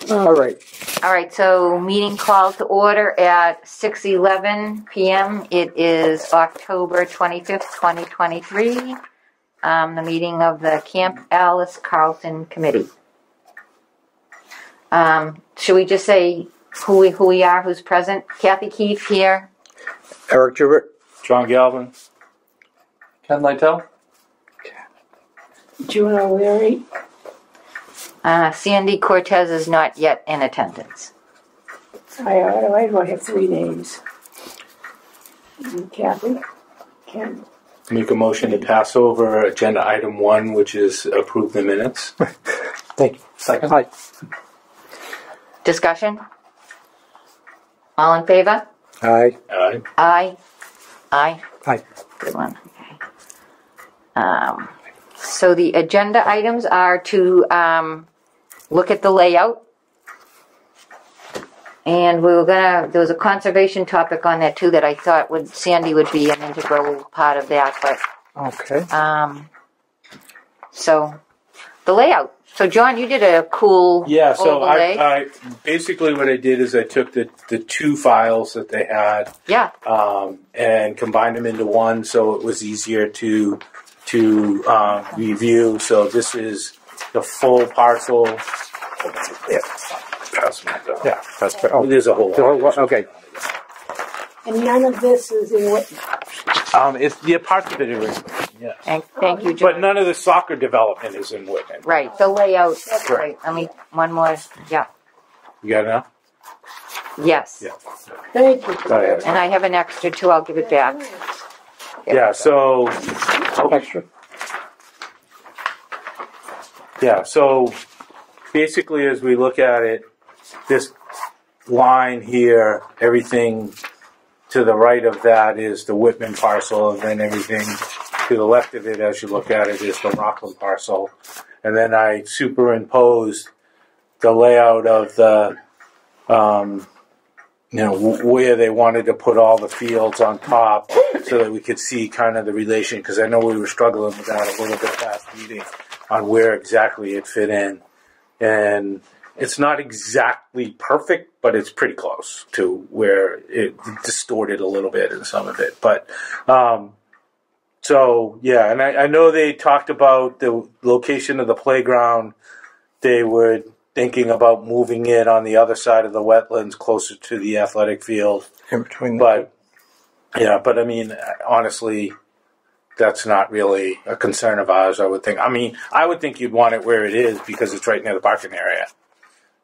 All right. All right, so meeting called to order at 6:11 p.m. It is October 25th, 2023. The meeting of the Camp Alice Carlton Committee. Should we just say who we are, who's present? Kathy Keefe here. Eric Jewett. John Galvin. Ken Lytell. June O'Leary. Sandy Cortez is not yet in attendance. I have 3 names. Kathy. Ken. Make a motion to pass over agenda item 1, which is approve the minutes. Thank you. Second. Aye. Discussion? All in favor? Aye. Aye. Aye. Aye. Aye. Good one. Okay. So the agenda items are to look at the layout. And there was a conservation topic on that too that I thought Sandy would be an integral part of that, but. Okay. So, the layout. So John, you did a cool So overlay. I basically what I did is I took the 2 files that they had. Yeah. And combined them into one so it was easier to review. So this is the full parcel. Yeah. Yeah, that's better. Oh, There's a whole lot. Okay. And none of this is in Whitman. It's parts of it are in Whitman, yes. Thank you, John. But none of the soccer development is in Whitman. Right, the layout. Correct. Right. Let me, one more. Yeah. You got it now? Yes. Yeah. Thank you. Go ahead. And I have an extra too. I'll give it back. Yeah, so Extra. Basically as we look at it, this line here, everything to the right of that is the Whitman parcel, and then everything to the left of it as you look at it is the Rockland parcel. And then I superimposed the layout of the, where they wanted to put all the fields on top so that we could see kind of the relation, because I know we were struggling with that a little bit last meeting on where exactly it fit in. And it's not exactly perfect, but it's pretty close to where it distorted a little bit in some of it. But, and I know they talked about the location of the playground. They were thinking about moving it on the other side of the wetlands closer to the athletic field. In between. But I mean, honestly, that's not really a concern of ours, I would think. I mean, I would think you'd want it where it is because it's right near the parking area.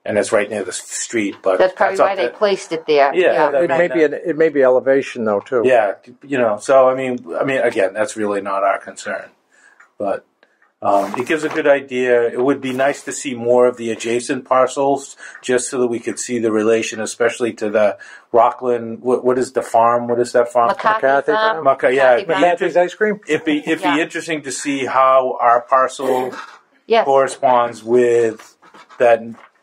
And it's right near the street, but That's probably why they placed it there. Yeah. It may be elevation though too. Yeah, so I mean, again, that's really not our concern, but it gives a good idea. It would be nice to see more of the adjacent parcels, just so that we could see the relation, especially to the Rockland. What is the farm? What is that farm? McCarthy Farm. McCarthy's ice cream. It'd be interesting to see how our parcel Yes. corresponds with that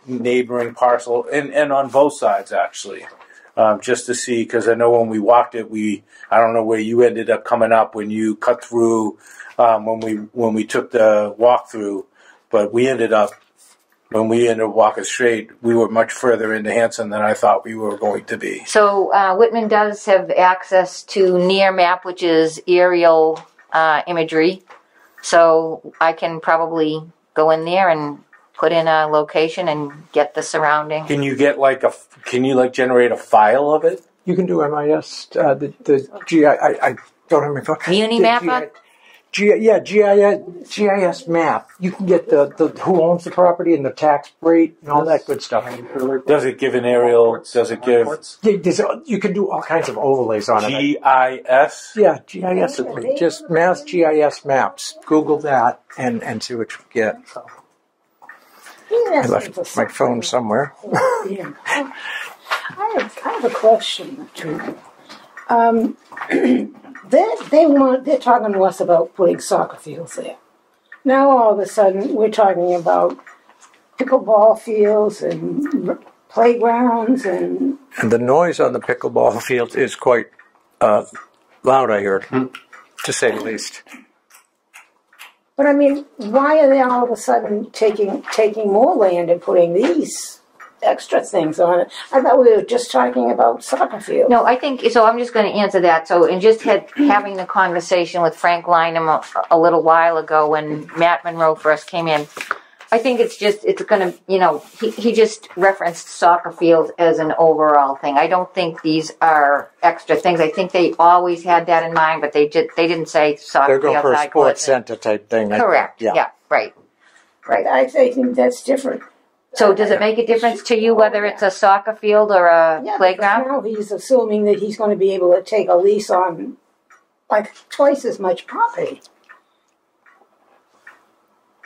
neighboring parcel, and on both sides actually, just to see, because I know when we walked it, I don't know where you ended up coming up when you cut through, when we took the walkthrough, but when we ended up walking straight, we were much further into Hanson than I thought we were going to be. So Whitman does have access to Near Map, which is aerial imagery. So I can probably go in there and put in a location and get the surrounding. Can you get generate a file of it? You can do MIS. The GI. I don't have my phone. Unimapper? GIS map. You can get the who owns the property and the tax rate and all that good stuff. Does it give an aerial? Does it give You can do all kinds of overlays on it. GIS? Yeah, GIS. Just Mass GIS maps. Google that and see what you get. So. I left my phone somewhere. Yeah. I have a question too. They're talking to us about putting soccer fields there. Now all of a sudden we're talking about pickleball fields and playgrounds and the noise on the pickleball field is quite loud. I heard, to say the least. But I mean, why are they all of a sudden taking more land and putting these extra things on it? I thought we were just talking about soccer fields. No, I think, so I'm just going to answer that. So, and just having the conversation with Frank Lynham a little while ago when Matt Monroe first came in, I think it's going to, you know, he just referenced soccer fields as an overall thing. I don't think these are extra things. I think they always had that in mind, but they didn't say soccer They're going fields. for a sports center type thing. Correct. Yeah. Right. I think that's different. So does it make a difference to you whether it's a soccer field or a playground? Now he's assuming that he's going to be able to take a lease on like twice as much property.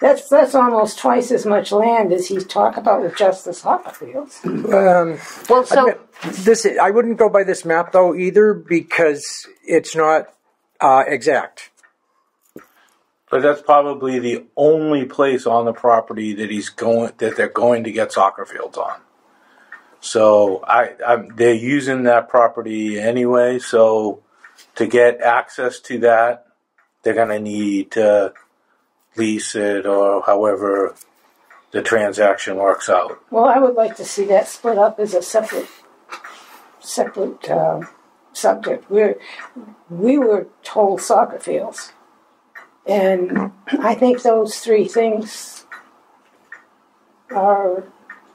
That's almost twice as much land as he's talked about with just the soccer fields. Well, so I wouldn't go by this map though either because it's not exact. But that's probably the only place on the property that they're going to get soccer fields on. So they're using that property anyway. So to get access to that, they're going to need to lease it or however the transaction works out. Well, I would like to see that split up as a separate subject. We were told soccer fields. And I think those three things are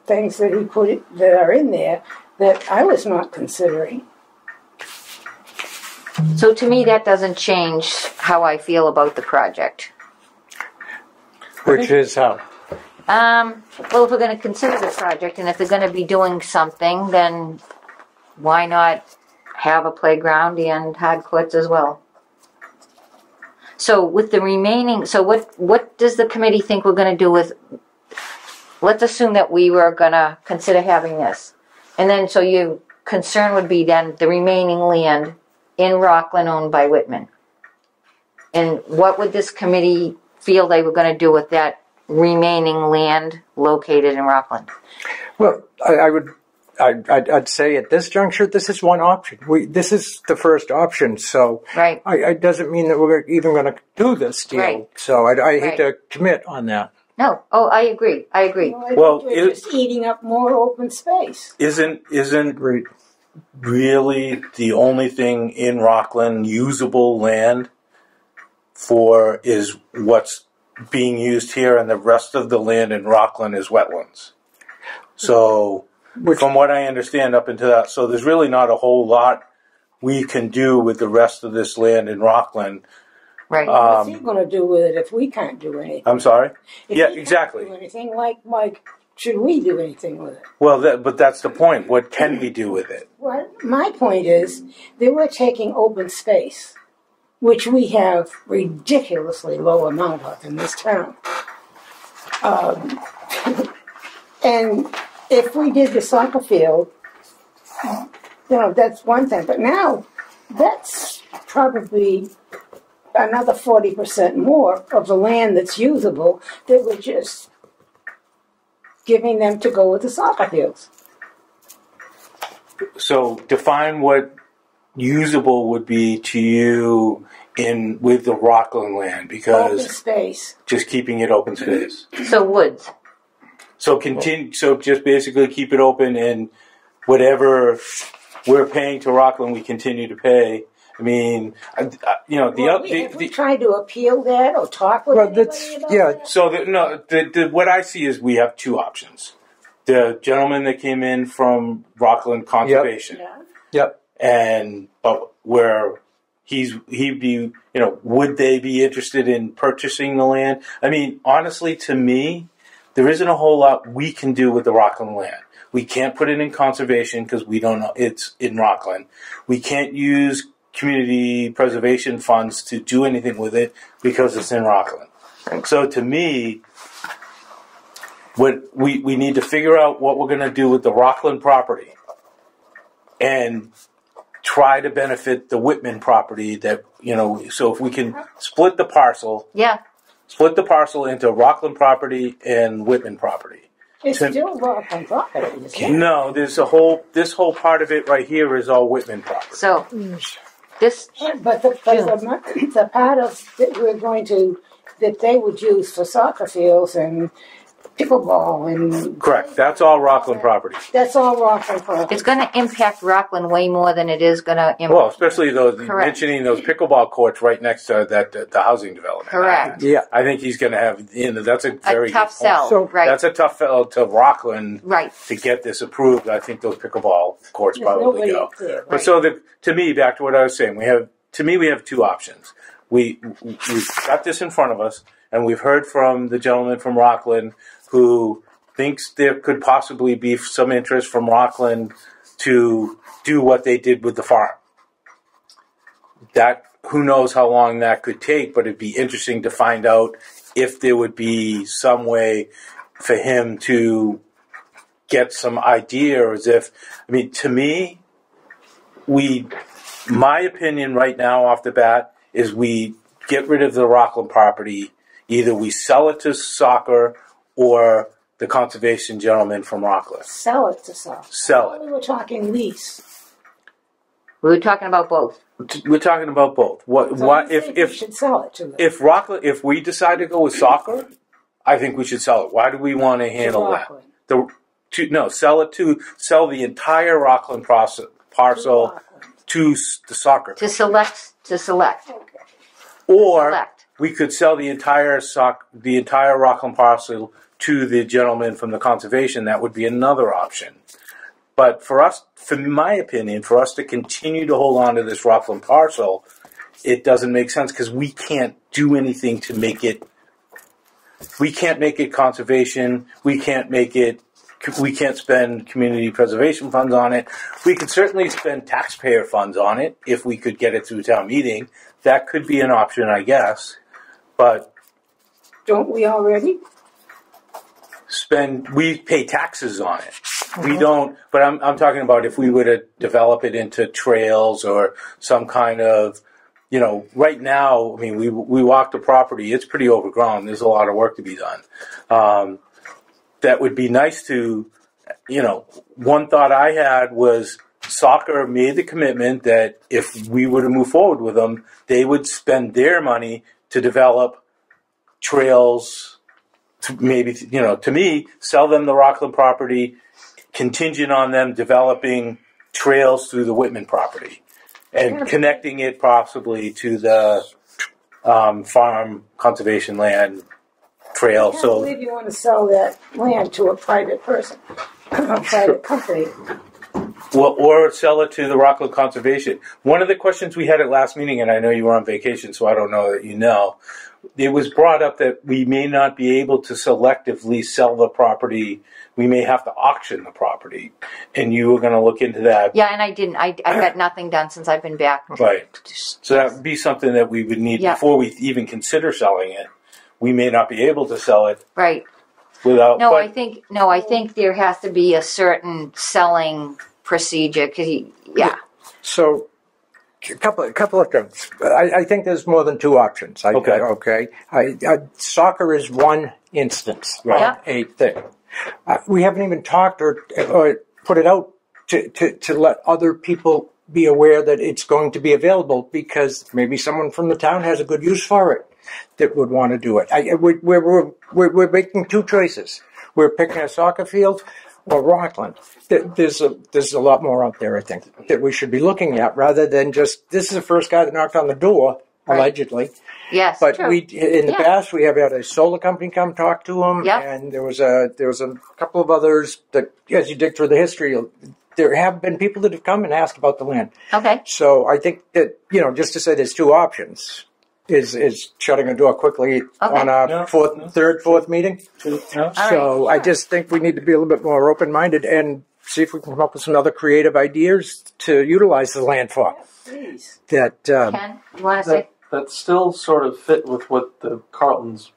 things that he that are in there that I was not considering. So to me, that doesn't change how I feel about the project. Which is how? Well, if we're going to consider the project and if they're going to be doing something, then why not have a playground and hard courts as well? So with the remaining, so what does the committee think we're going to do with, let's assume that we were going to consider having this. And then so your concern would be then the remaining land in Rockland owned by Whitman. And what would this committee feel they were going to do with that remaining land located in Rockland? Well, I'd say at this juncture, this is one option. This is the first option, so right. It doesn't mean that we're even going to do this deal. Right. So I hate to commit on that. No. Oh, I agree. Well, we're just eating up more open space. Isn't really the only thing in Rockland usable land is what's being used here, and the rest of the land in Rockland is wetlands. So, from what I understand up into that, so there's really not a whole lot we can do with the rest of this land in Rockland. Right. What's he going to do with it if we can't do anything? I'm sorry? If yeah, he exactly. Can't do anything, like, should we do anything with it? Well, but that's the point. What can we do with it? Well, my point is that we're taking open space, which we have ridiculously low amount of in this town. And if we did the soccer field, that's one thing. But now, that's probably another 40% more of the land that's usable that we're just giving them to go with the soccer fields. So define what usable would be to you with the Rockland land, because open space. Just keeping it open space. So woods. So So just basically keep it open, and whatever we're paying to Rockland, we continue to pay. I mean, have we tried to appeal that or talk with anybody about that? So what I see is we have two options. The gentleman that came in from Rockland Conservation. Yep. But where he'd be, would they be interested in purchasing the land? I mean, honestly, to me, there isn't a whole lot we can do with the Rockland land. We can't put it in conservation because we don't know it's in Rockland. We can't use community preservation funds to do anything with it because it's in Rockland. So to me, what we need to figure out what we're going to do with the Rockland property and try to benefit the Whitman property so if we can split the parcel into Rockland property and Whitman property. It's still Rockland property, isn't it? No, this whole part of it right here is all Whitman property. So, this... But the part of that we're going to that they would use for soccer fields and pickleball and... Correct. That's all Rockland property. That's all Rockland property. It's going to impact Rockland way more than it is going to impact. Well, especially those Correct. mentioning those pickleball courts right next to the housing development. Correct. Yeah. I think he's going to have. That's a very tough good point. sell. So right. That's a tough sell to Rockland. Right. To get this approved, I think those pickleball courts There's probably nobody go. up there, But right. so to me, back to what I was saying, we have two options. We've got this in front of us, and we've heard from the gentleman from Rockland who thinks there could possibly be some interest from Rockland to do what they did with the farm. That, who knows how long that could take, but it'd be interesting to find out if there would be some way for him to get some idea, or as if, I mean, to me, my opinion right now off the bat is we get rid of the Rockland property. Either we sell it to soccer or the conservation gentleman from Rockland. Sell it to soccer. Sell it. We were talking lease. We were talking about both. We're talking about both. What We should sell it to them. if we decide to go with soccer, I think we should sell it. Why do we want to handle that? Sell the entire Rockland parcel to the soccer. To select. Okay. Or Select. we could sell the entire Rockland parcel to the gentleman from the conservation. That would be another option. But for us, for my opinion, for us to continue to hold on to this Rockland parcel, it doesn't make sense because we can't do anything to make it. We can't make it conservation. We can't spend community preservation funds on it. We could certainly spend taxpayer funds on it if we could get it through town meeting. That could be an option, I guess. But Don't we already? we pay taxes on it. We don't, but I'm talking about if we were to develop it into trails or some kind of, right now, I mean, we walk the property, it's pretty overgrown. There's a lot of work to be done. That would be nice to, one thought I had was soccer made the commitment that if we were to move forward with them, they would spend their money to develop trails, to maybe, to me, sell them the Rockland property, contingent on them developing trails through the Whitman property and connecting it possibly to the farm conservation land trail. I can't believe you want to sell that land to a private person, a private company. Well, or sell it to the Rockland Conservation. One of the questions we had at last meeting, and I know you were on vacation, so I don't know that you know, it was brought up that we may not be able to selectively sell the property. We may have to auction the property. And you were going to look into that. Yeah, and I didn't. I got nothing done since I've been back. Right. So that would be something that we would need before we even consider selling it. We may not be able to sell it. Right. Without. I think there has to be a certain selling procedure. So, a couple of things. I think there's more than two options. Okay. Soccer is one instance Right. of a thing. We haven't even talked or put it out to let other people be aware that it's going to be available because maybe someone from the town has a good use for it that would want to do it. We're making two choices. We're picking a soccer field or Rockland. There's a lot more out there, I think, that we should be looking at rather than just, this is the first guy that knocked on the door, allegedly. Yes, But true. in the past, we have had a solar company come talk to him, and there was a couple of others that, as you dig through the history, there have been people that have come and asked about the land. Okay. So I think that, just to say there's two options is shutting a door quickly on our third, fourth meeting. No? So I just think we need to be a little bit more open-minded and see if we can come up with some other creative ideas to utilize the land for. Please. Ken, you want to say? That still sort of fit with what the Carlton's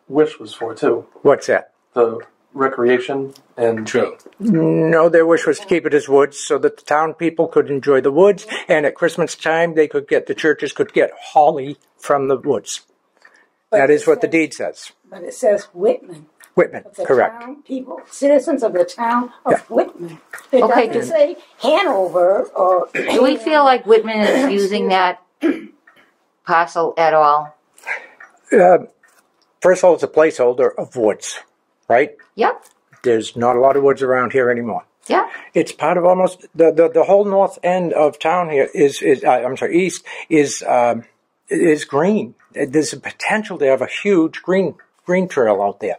wish was for, too. What's that? The recreation and... True. No, their wish was to keep it as woods so that the town people could enjoy the woods, and at Christmas time the churches could get holly from the woods. That is what the deed says. But it says Whitman. Whitman, Of the correct. town people, citizens of the town of Whitman. It Okay, doesn't say Hanover or... Do we feel like Whitman is using that parcel at all? first of all, it's a placeholder of woods, right? Yep. There's not a lot of woods around here anymore. Yeah. It's part of almost the whole north end of town here east is green. There's a potential to have a huge green trail out there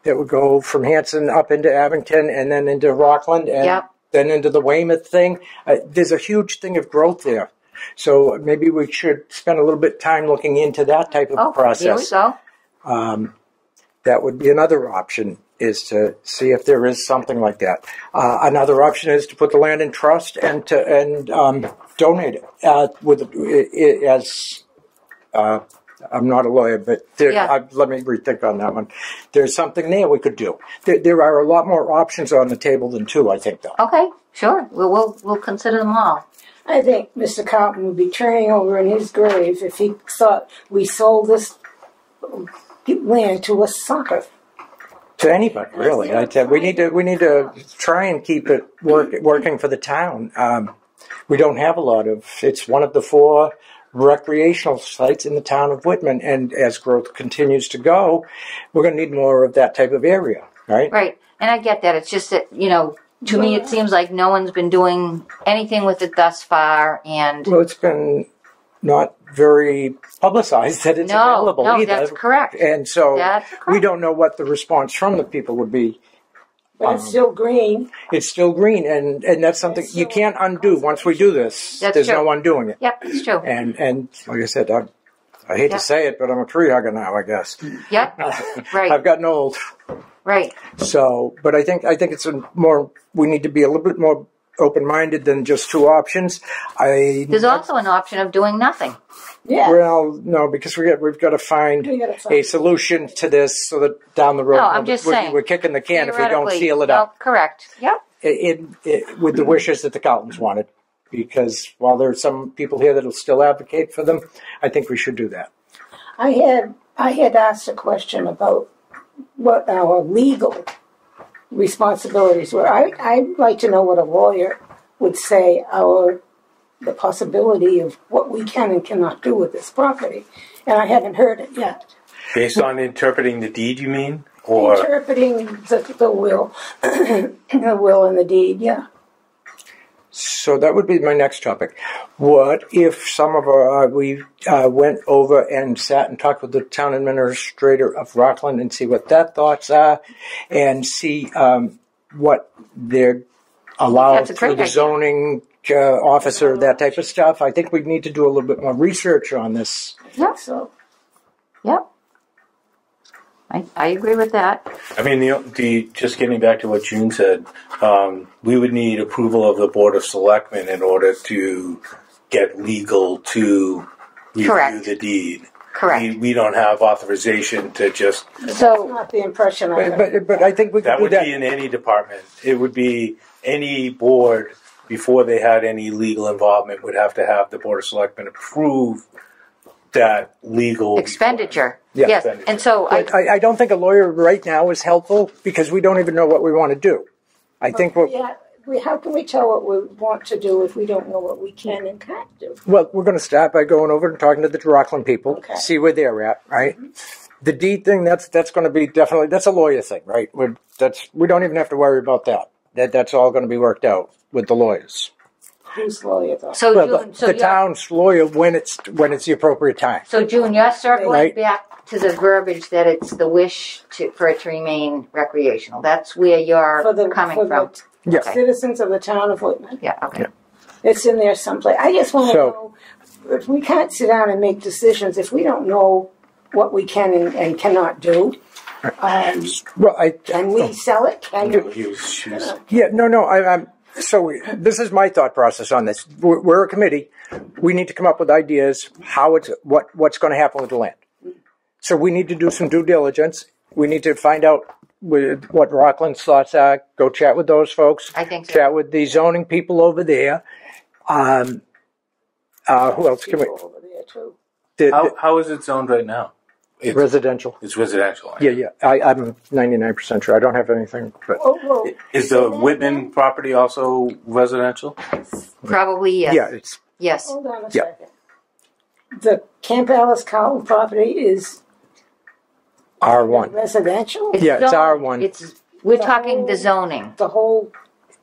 that would go from Hanson up into Abington and then into Rockland and then into the Weymouth thing. There's a huge thing of growth there. So maybe we should spend a little bit of time looking into that type of process. Here we go. That would be another option, is to see if there is something like that. Another option is to put the land in trust and donate it. I'm not a lawyer, but let me rethink on that one. There's something there we could do. There are a lot more options on the table than two, I think, though. Okay, sure. We'll consider them all. I think Mr. Carlton would be turning over in his grave if he thought we sold this land to a sucker. To anybody, really. We need to try and keep it working for the town. We don't have a lot of. It's one of the 4 recreational sites in the town of Whitman, and as growth continues to go, we're going to need more of that type of area, right? Right, and I get that. It's just that, to me, it seems like no one's been doing anything with it thus far, and well, it's been not very publicized that it's available either. No, that's correct. And so we don't know what the response from the people would be. But it's still green. It's still green, and that's something you can't undo once we do this. There's no undoing it. Yep, it's true. And like I said, I hate to say it, but I'm a tree hugger now, I guess. Yep, right. I've gotten old. Right. So, but I think it's we need to be a little bit more open-minded than just 2 options. There's also an option of doing nothing. Yeah. Well, no, because we've got to find a solution to this so that down the road, No, I'm just saying. We're kicking the can if we don't seal it up. Correct. Yep. With the wishes that the Carltons wanted. Because while there are some people here that will still advocate for them, I think we should do that. I had asked a question about what our legal responsibilities were. I'd like to know what a lawyer would say the possibility of what we can and cannot do with this property. And I haven't heard it yet. Based on interpreting the deed, you mean? Or interpreting the will, the will and the deed, yeah. So that would be my next topic. What if some of we went over and sat and talked with the town administrator of Rockland and see what their thoughts are and see what they're allowed through the zoning officer, that type of stuff. I think we need to do a little bit more research on this. Yep. So, yep. I agree with that. I mean, just getting back to what June said, we would need approval of the Board of Selectmen in order to get legal to review the deed. Correct. We don't have authorization to just. So that's not the impression I have. But I think we that would be in any department. It would be any board before they had any legal involvement would have to have the Board of Selectmen approve that legal expenditure. Yeah. Yes, and so I don't think a lawyer right now is helpful because we don't even know what we want to do. I think how can we tell what we want to do if we don't know what we can and can't do? Well, we're going to start by going over and talking to the Rockland people, see where they're at, right? Mm-hmm. The deed thing, that's going to be definitely, that's a lawyer thing, right? We don't even have to worry about that. That's all going to be worked out with the lawyers. Whose lawyer, though? The town's lawyer when it's the appropriate time. So, June, you're circling back to the verbiage that it's the wish for it to remain recreational. That's where you're coming from. The citizens of the town of Whitman. Yeah, okay. Yeah. It's in there someplace. I just want to know, if we can't sit down and make decisions if we don't know what we can and cannot do. Can we sell it? So this is my thought process on this. We're a committee. We need to come up with ideas what's going to happen with the land. So we need to do some due diligence. We need to find out what Rockland's thoughts are. Go chat with those folks. I think so. Chat with the zoning people over there. Who else can we? Over there too. How is it zoned right now? It's residential. It's residential. Yeah. I'm 99% sure. I don't have anything. But is the Whitman property also residential? Probably yes. Yeah, it's. Yes. Hold on a second. The Camp Alice Carlton property is R1. Residential? Yeah, it's zoned. R1. We're The talking whole- the zoning. The whole,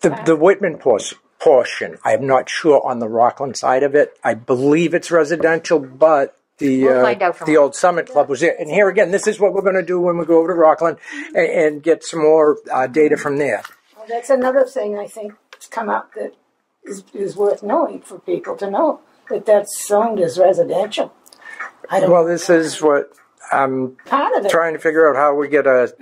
The Whitman portion, I'm not sure on the Rockland side of it. I believe it's residential, but We'll find out from the old Summit Club was there. And here again, this is what we're going to do when we go over to Rockland and get some more data from there. well, that's another thing I think has come up that is worth knowing for people to know, that that's zoned as residential. I don't Well, this is what I'm part of it. trying to figure out, how we get a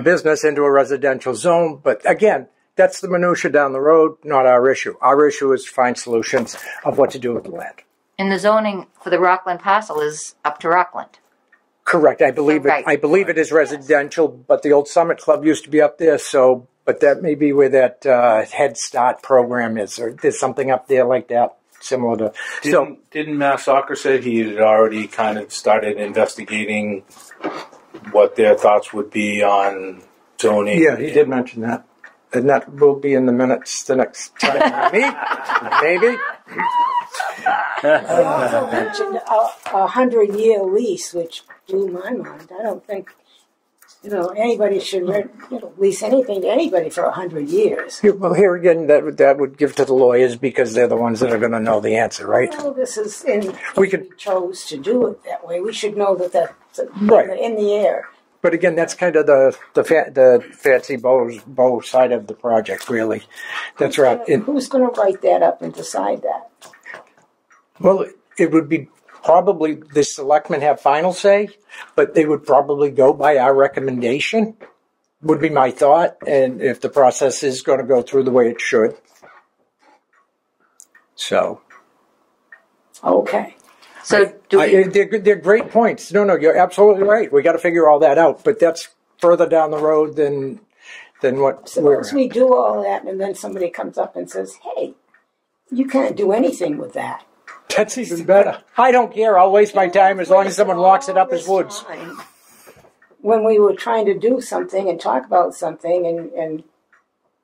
business into a residential zone. But again, that's the minutia down the road, not our issue. Our issue is to find solutions of what to do with the land. And the zoning for the Rockland parcel is up to Rockland. Correct. I believe it. Right. I believe it is residential, but the old Summit Club used to be up there. So, but that may be where that Head Start program is, or there's something up there like that, similar to. Didn't Mass Soccer say he had already kind of started investigating what their thoughts would be on zoning? Yeah, he did mention that, and that will be in the minutes the next time we meet. Maybe. He also mentioned a 100-year lease, which blew my mind. I don't think, anybody should lease anything to anybody for 100 years. Well, here again, that would give to the lawyers, because they're the ones that are going to know the answer, right? Well, this is We could- chose to do it that way. We should know that that's Right. in the air. But again, that's kind of the fancy bow side of the project, really. That's right. Who's going to write that up and decide that? Well, it would be probably the selectmen have final say, but they would probably go by our recommendation, would be my thought, and if the process is going to go through the way it should. So. Okay. So do we, They're great points. No, you're absolutely right. We got to figure all that out, but that's further down the road than what Suppose we do all that and then somebody comes up and says, hey, you can't do anything with that. That's even better. I don't care. I'll waste my time as long as someone locks it up as woods. When we were trying to do something and talk about something and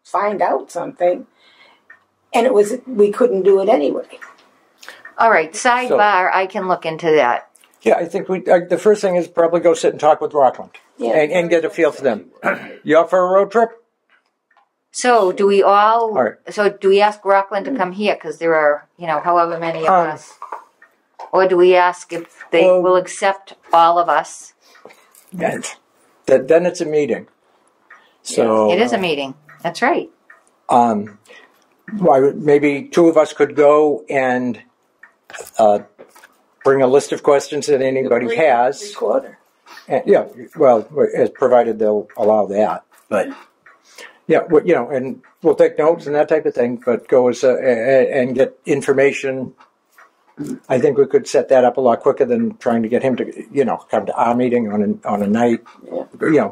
find out something, and we couldn't do it anyway. all right, sidebar, I can look into that. Yeah, I think the first thing is probably go sit and talk with Rockland and get a feel for them. You up for a road trip? So do we all right. So do we ask Rockland to come here, because there are, however many of us? Or do we ask if they will accept all of us? Then it's a meeting. So It is a meeting. That's right. maybe two of us could go and bring a list of questions that anybody has. Recorder. And, yeah, well, as provided they'll allow that. But yeah, and we'll take notes and that type of thing. But go and get information. I think we could set that up a lot quicker than trying to get him to, come to our meeting on a night. Yeah.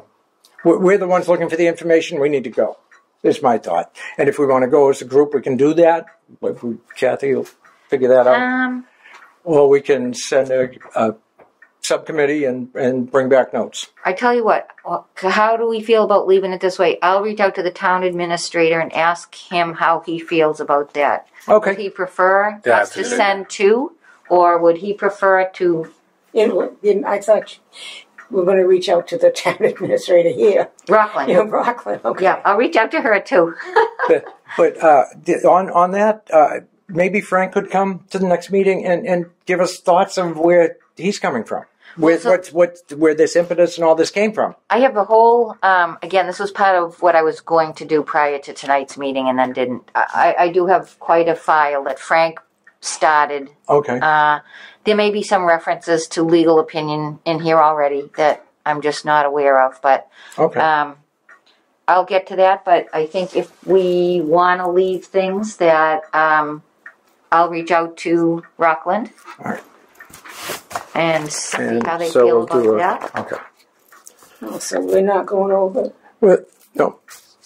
We're the ones looking for the information. We need to go. Is my thought. And if we want to go as a group, we can do that. Kathy will figure that out. Or we can send a subcommittee and bring back notes. I tell you what, how do we feel about leaving it this way? I'll reach out to the town administrator and ask him how he feels about that. Okay. Would he prefer That's us to it. send two, or would he prefer to I thought we're going to reach out to the town administrator here. Rockland? Rockland. Okay. Yeah, I'll reach out to her too. But on that, maybe Frank could come to the next meeting and give us thoughts of where he's coming from, where this impetus and all this came from. I have a whole, again, this was part of what I was going to do prior to tonight's meeting and then didn't. I do have quite a file that Frank started. Okay. There may be some references to legal opinion in here already that I'm just not aware of, but Okay. I'll get to that. But I think if we want to leave things that I'll reach out to Rockland. All right. And see how they so feel we'll do about that. Okay. Oh, so we're not going over. Well, no,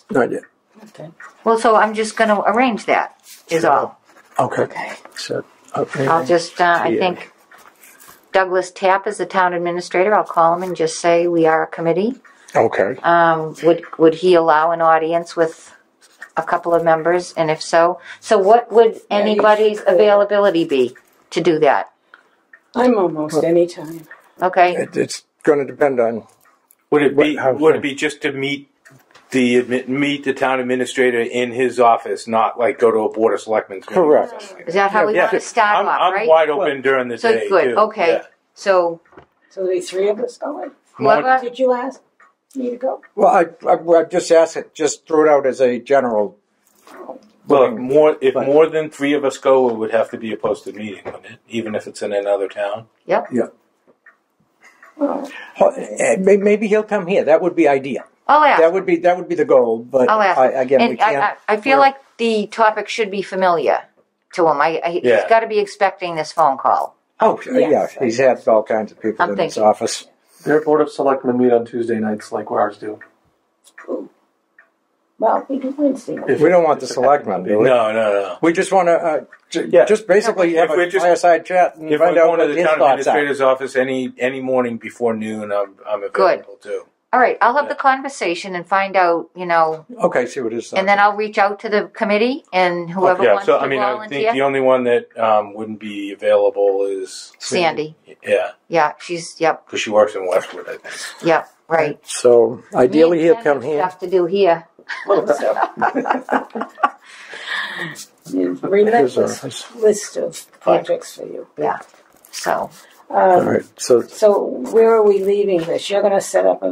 not yet. Okay. Well, so I'm just going to arrange that, is all. Okay. So, okay. I'll just, I think Douglas Tapp is the town administrator. I'll call him and just say we are a committee. Okay. Would he allow an audience with a couple of members? And if so what would anybody's availability be to do that? I'm almost any time. Okay. It's going to depend on Would it be How would soon? it be just to meet the town administrator in his office, not like go to a board of selectmen's meeting? Correct. Is that how we Yeah, want to start I'm, off, I'm right? wide open during the So day good. too. Okay. Yeah. So So there'll be three of us going. whoever. Did you ask me to go? Well, I just asked it, just threw it out as a general. Well, But- if more than 3 of us go, it would have to be a posted meeting, wouldn't it? Even if it's in another town. Yep. Yeah. Oh, Maybe he'll come here. That would be ideal. I'll ask. That would be the goal. But I'll ask. again, we And can't. I feel like the topic should be familiar to him. He's Yeah. got to be expecting this phone call. Oh, Yes. yeah. He's had all kinds of people I'm in his thinking. office. Their board of selectmen meet on Tuesday nights like ours do. well, we do Wednesday. night. We don't want the selectmen, do we? No. We just want to Yeah. just basically have If a we're just- fireside chat and If find I'm out going to what the his town thoughts are. administrator's office any morning before noon, I'm available too. All right. I'll have the conversation and find out, Okay, see what his thoughts and then I'll reach out to the committee and whoever Yeah, wants so to I mean, I volunteer. think the only one that wouldn't be available is Sandy. Yeah, Yeah. She's, yep. because she works in Westwood, I think. Yep. Right. So ideally Me he'll and Ken come have here. Stuff to do here. Relentless list of projects for you. Yeah. So All right. So where are we leaving this? You're going to set up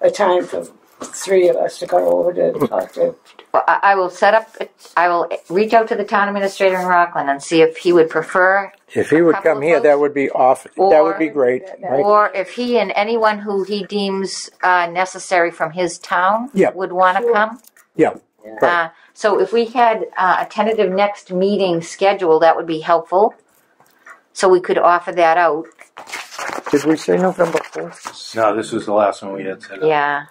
a time for three of us to go over to talk to. I will set up. I will reach out to the town administrator in Rockland and see if he would prefer, if he would couple come of here, folks? that would be off. That Or- would be great. Right? or if he and anyone who he deems necessary from his town Yeah. would want to Sure. come. Yeah. Right. So if we had a tentative next meeting schedule, that would be helpful. So we could offer that out. Did we say November 4th? No, this was the last one we had set up. Yeah.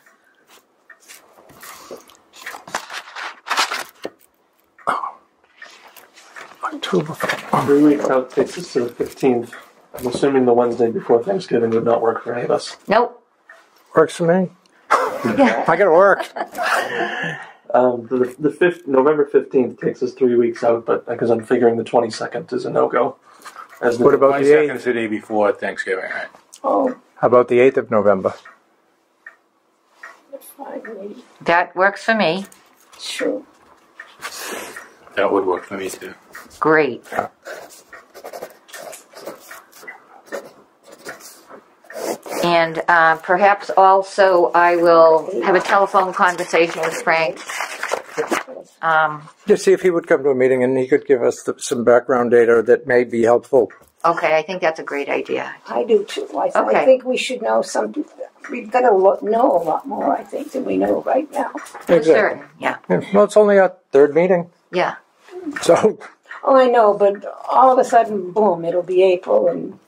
October 4th. 3 weeks out takes us to the 15th. I'm assuming the Wednesday before Thanksgiving would not work for any of us. Nope. Works for me. I gotta work. The 5th, November 15th takes us 3 weeks out, but because I'm figuring the 22nd is a no-go. What about My the second's 8th? the day before Thanksgiving, right? Oh, How about the 8th of November? fine. That works for me. Sure. That would work for me too. Great. And perhaps also I will have a telephone conversation with Frank. Just see if he would come to a meeting and he could give us some background data that may be helpful. Okay, I think that's a great idea. I do too. I Okay. think we should know something. We've got to know a lot more, I think, than we know right now. For certain. Yeah. Yeah, well, it's only our third meeting, Yeah. so Oh, I know, but all of a sudden, boom, it'll be April, and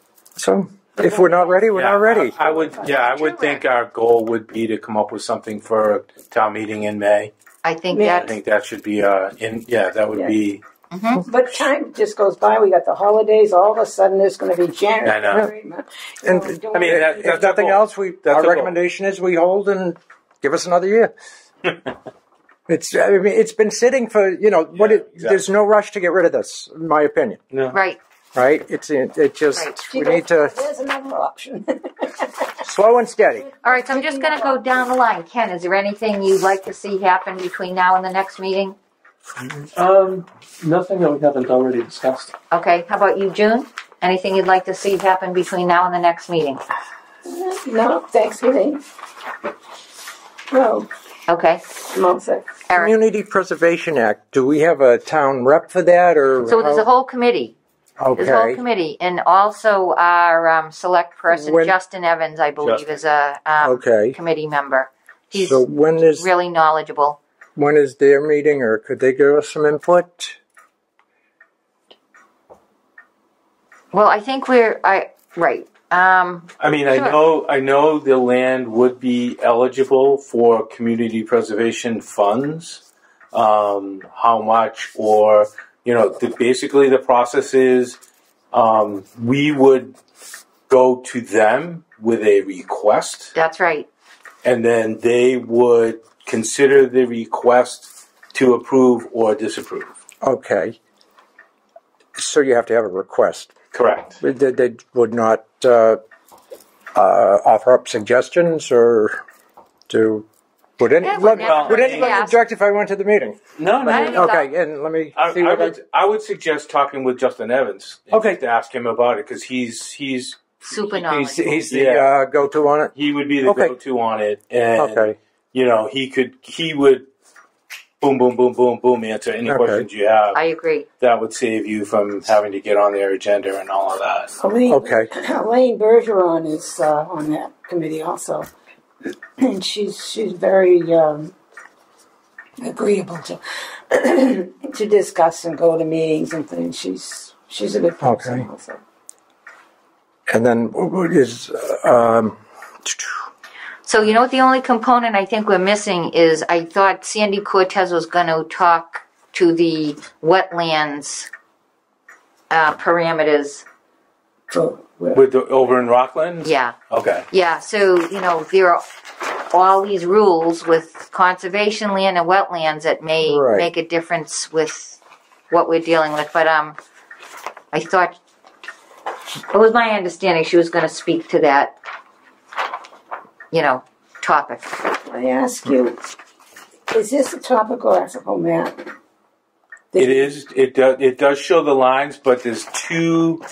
if we're not ready, we're not ready. I would think our goal would be to come up with something for a town meeting in May. I think Yeah. I that's think that should be that would Yeah. be but time just goes by. We got the holidays. All of a sudden, there's going to be January. And So don't I mean, worry. that- If that's nothing a goal. else, That's our a goal. recommendation is we hold and give us another year. It's been sitting for exactly. There's no rush to get rid of this, in my opinion. right. Right? It just Right. we need to There's another option. slow and steady. All right, so I'm just going to go down the line. Ken, is there anything you'd like to see happen between now and the next meeting? Nothing that we haven't already discussed. Okay, how about you, June? Anything you'd like to see happen between now and the next meeting? No, Thanksgiving. No, Okay, I'm all set. Eric. Community Preservation Act. Do we have a town rep for that, or So there's a whole committee. There's a whole okay? committee, and also our select person, When- Justin Evans, I believe, Justin. is a Okay. committee member. He's So when is really knowledgeable. their meeting, or could they give us some input? Well, I think right. I mean, Sure. I know the land would be eligible for community preservation funds. How much, or basically the process is we would go to them with a request, That's right. and then they would consider the request to approve or disapprove. Okay. So you have to have a request. Correct. They would not offer up suggestions or to would anybody object if I went to the meeting? No. Okay, and let me see I would suggest talking with Justin Evans. Okay. To ask him about it because he's super knowledgeable. He's the go-to on it. He would be the go-to on it, and he would boom, boom, boom, boom, boom answer any questions you have. I agree. That would save you from having to get on their agenda and all of that. Elaine Bergeron is on that committee also, and she's very agreeable to to discuss and go to meetings and things. She's a good person also. And then what is So you know what the only component I think we're missing is I thought Sandy Cortez was going to talk to the wetlands parameters. Over in Rockland? Yeah. Okay. Yeah, so, there are all these rules with conservation land and wetlands that may make a difference with what we're dealing with. But I thought, it was my understanding she was going to speak to that, topic. I ask you, is this a topographical map? It is. It does show the lines, but there's two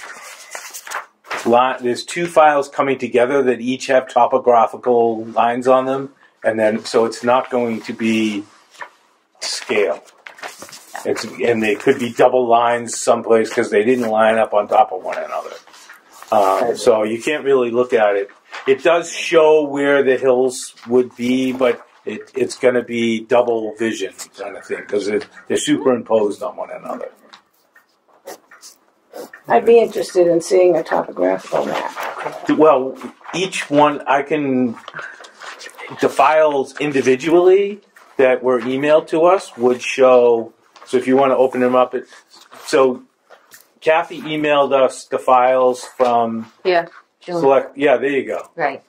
files coming together that each have topographical lines on them, and then so it's not going to be scale. And they could be double lines someplace because they didn't line up on top of one another. So you can't really look at it. It does show where the hills would be, but it's going to be double vision kind of thing because they're superimposed on one another. I'd be interested in seeing a topographical map. Well, each one, the files individually that were emailed to us would show, so if you want to open them up, so Kathy emailed us the files from Select, there you go. Right.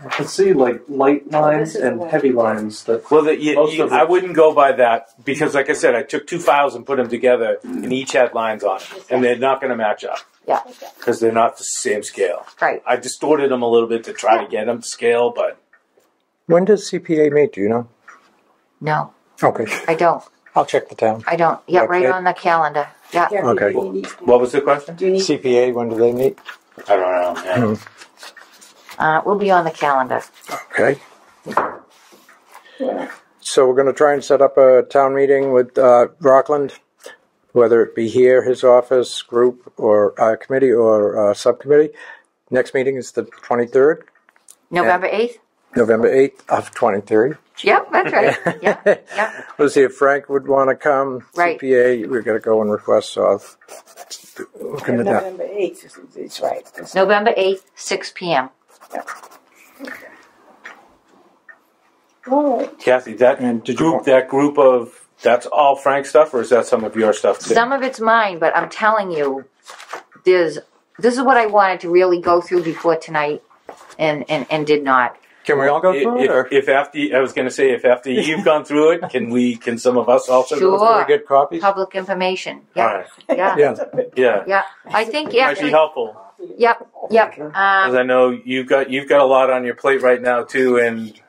I can see like light lines and heavy lines. I wouldn't go by that because, like I said, I took two files and put them together, and each had lines on it, and they're not going to match up. Yeah. Because they're not the same scale. Right. I distorted them a little bit to try to get them to scale, but when does CPA meet? Do you know? No. Okay. I don't. I'll check the town. I don't. Yeah, right on the calendar. Yeah. Okay. What was the question? CPA, when do they meet? I don't know. We'll be on the calendar. Okay. So we're going to try and set up a town meeting with Rockland, whether it be here, his office, group, or committee, or subcommittee. Next meeting is the 23rd. November 8th? November 8th of 23. Yep, that's right. Yeah. Let's see if Frank would want to come. Right. CPA, we've got to go and request off. November 8th, it's right. November 8th, 6 p.m. Yeah. All right. Kathy, that group of, that's all Frank stuff, or is that some of your stuff too? Some of it's mine, but I'm telling you, this is what I wanted to really go through before tonight, and did not. Can we all go through it? Or? If after you've gone through it, can some of us also go through Sure. and get copies? Public information. Yeah. All right. Yeah. Yeah. I think Might be helpful. Yep. Because I know you've got a lot on your plate right now too, and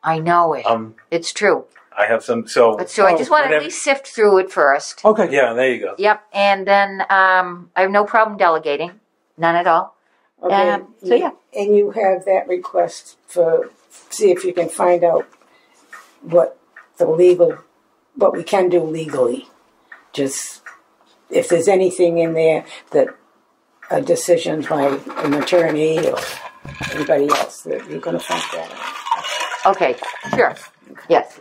I know it. It's true. I have some. So It's true. I just want to at least sift through it first. Okay. Yeah. There you go. Yep. And then I have no problem none at all. Okay. So yeah. And you have that request see if you can find out what we can do legally. Just if there's anything in there that a decision by an attorney or anybody else that you're going to find that out. Okay. Sure. Yes.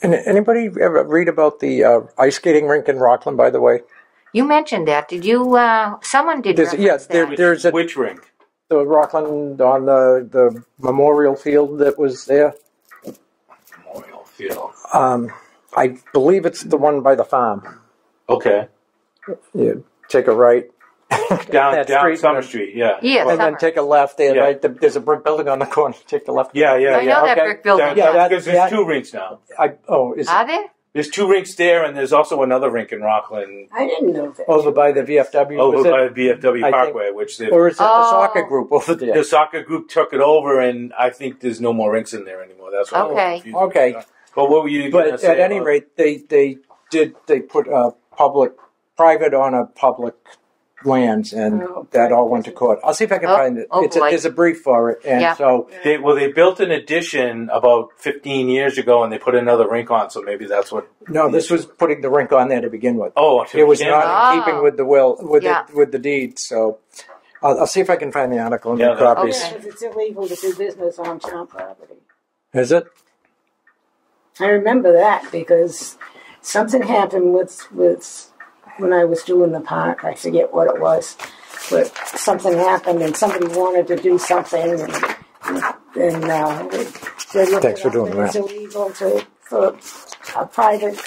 And anybody ever read about the ice skating rink in Rockland, by the way? You mentioned that. Did you? Someone did. There's which rink? The Rockland on the memorial field that was there. Memorial field. I believe it's the one by the farm. Okay. You take a right. down Summer Street, yeah. Yeah, and then take a left there, right? There's a brick building on the corner. Take the left. Yeah. I know that brick building. Because there's two rinks now. Are there? There's 2 rinks there, and there's also another rink in Rockland I didn't know that. Over by the VFW. over was it? by the VFW I think- Parkway, which Or is that the Oh. soccer group over there? the soccer group took it over, and I think there's no more rinks in there anymore. That's what Okay. I'm confused Okay. about. But what were you going to But say? at any about- rate, they put private on a public lands, and Oh, that all went to court. I'll see if I can Oh, find it. oh boy. There's a brief for it, and Yeah. so They built an addition about 15 years ago, and they put another rink on. So maybe that's what. no, this was putting the rink on there to begin with. Oh, It was yeah. not in keeping with the will Yeah. with the deed. So I'll see if I can find the article and Yeah, the copies. Okay. Because it's illegal to do business on town property. Is it? I remember that because something happened with when I was doing the park. I forget what it was, but something happened and somebody wanted to do something, and they looked Thanks it for up, doing and that. it's illegal for a private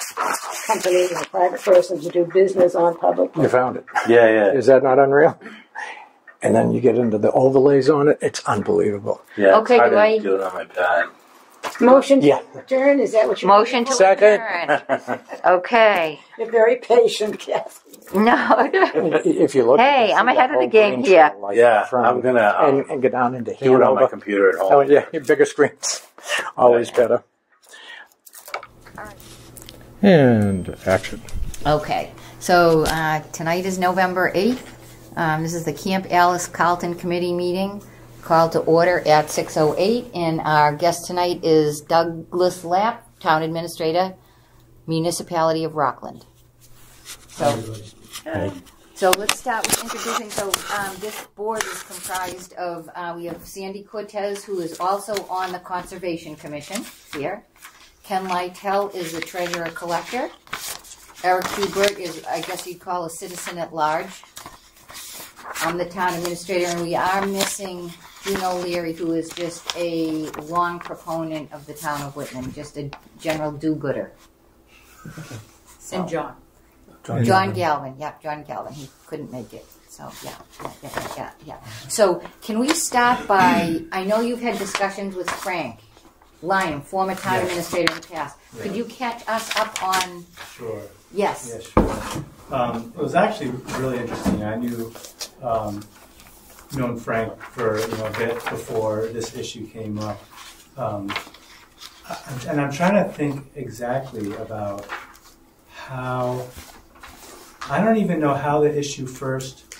company or a private person to do business on public You land. found it. Yeah. Is that not unreal? And then you get into the overlays on it. It's unbelievable. Yeah. Okay, it's hard do to I- do it on my pad. Motion Yeah. to adjourn, is that what you're Motion to Second. adjourn. Okay. You're very patient, Kathy. No. If you look, Hey, you can I'm see ahead that of the whole game green here. shell, like, Yeah, from- I'm gonna and get down into do it on my Hanover. computer at home. Oh yeah, bigger screens, always better. And action. Okay, so tonight is November 8th. This is the Camp Alice Carlton Committee meeting, called to order at 6:08, and our guest tonight is Douglas Lapp, Town Administrator, Municipality of Rockland. So let's start with introducing. So this board is comprised of, we have Sandy Cortez, who is also on the Conservation Commission here. Ken Lytell is the treasurer-collector. Eric Hubert is, I guess you'd call a citizen at large. I'm the town administrator, and we are missing June O'Leary, who is just a long proponent of the town of Whitman, just a general do-gooder. And John. John Galvin, John Galvin. He couldn't make it. So, yeah. So, can we start by, I know you've had discussions with Frank Lyon, former town administrator in the past. Could you catch us up on... Sure. Yes. Yeah, sure. It was actually really interesting. I knew, known Frank for a bit before this issue came up, and I'm trying to think exactly about how. I don't even know how the issue first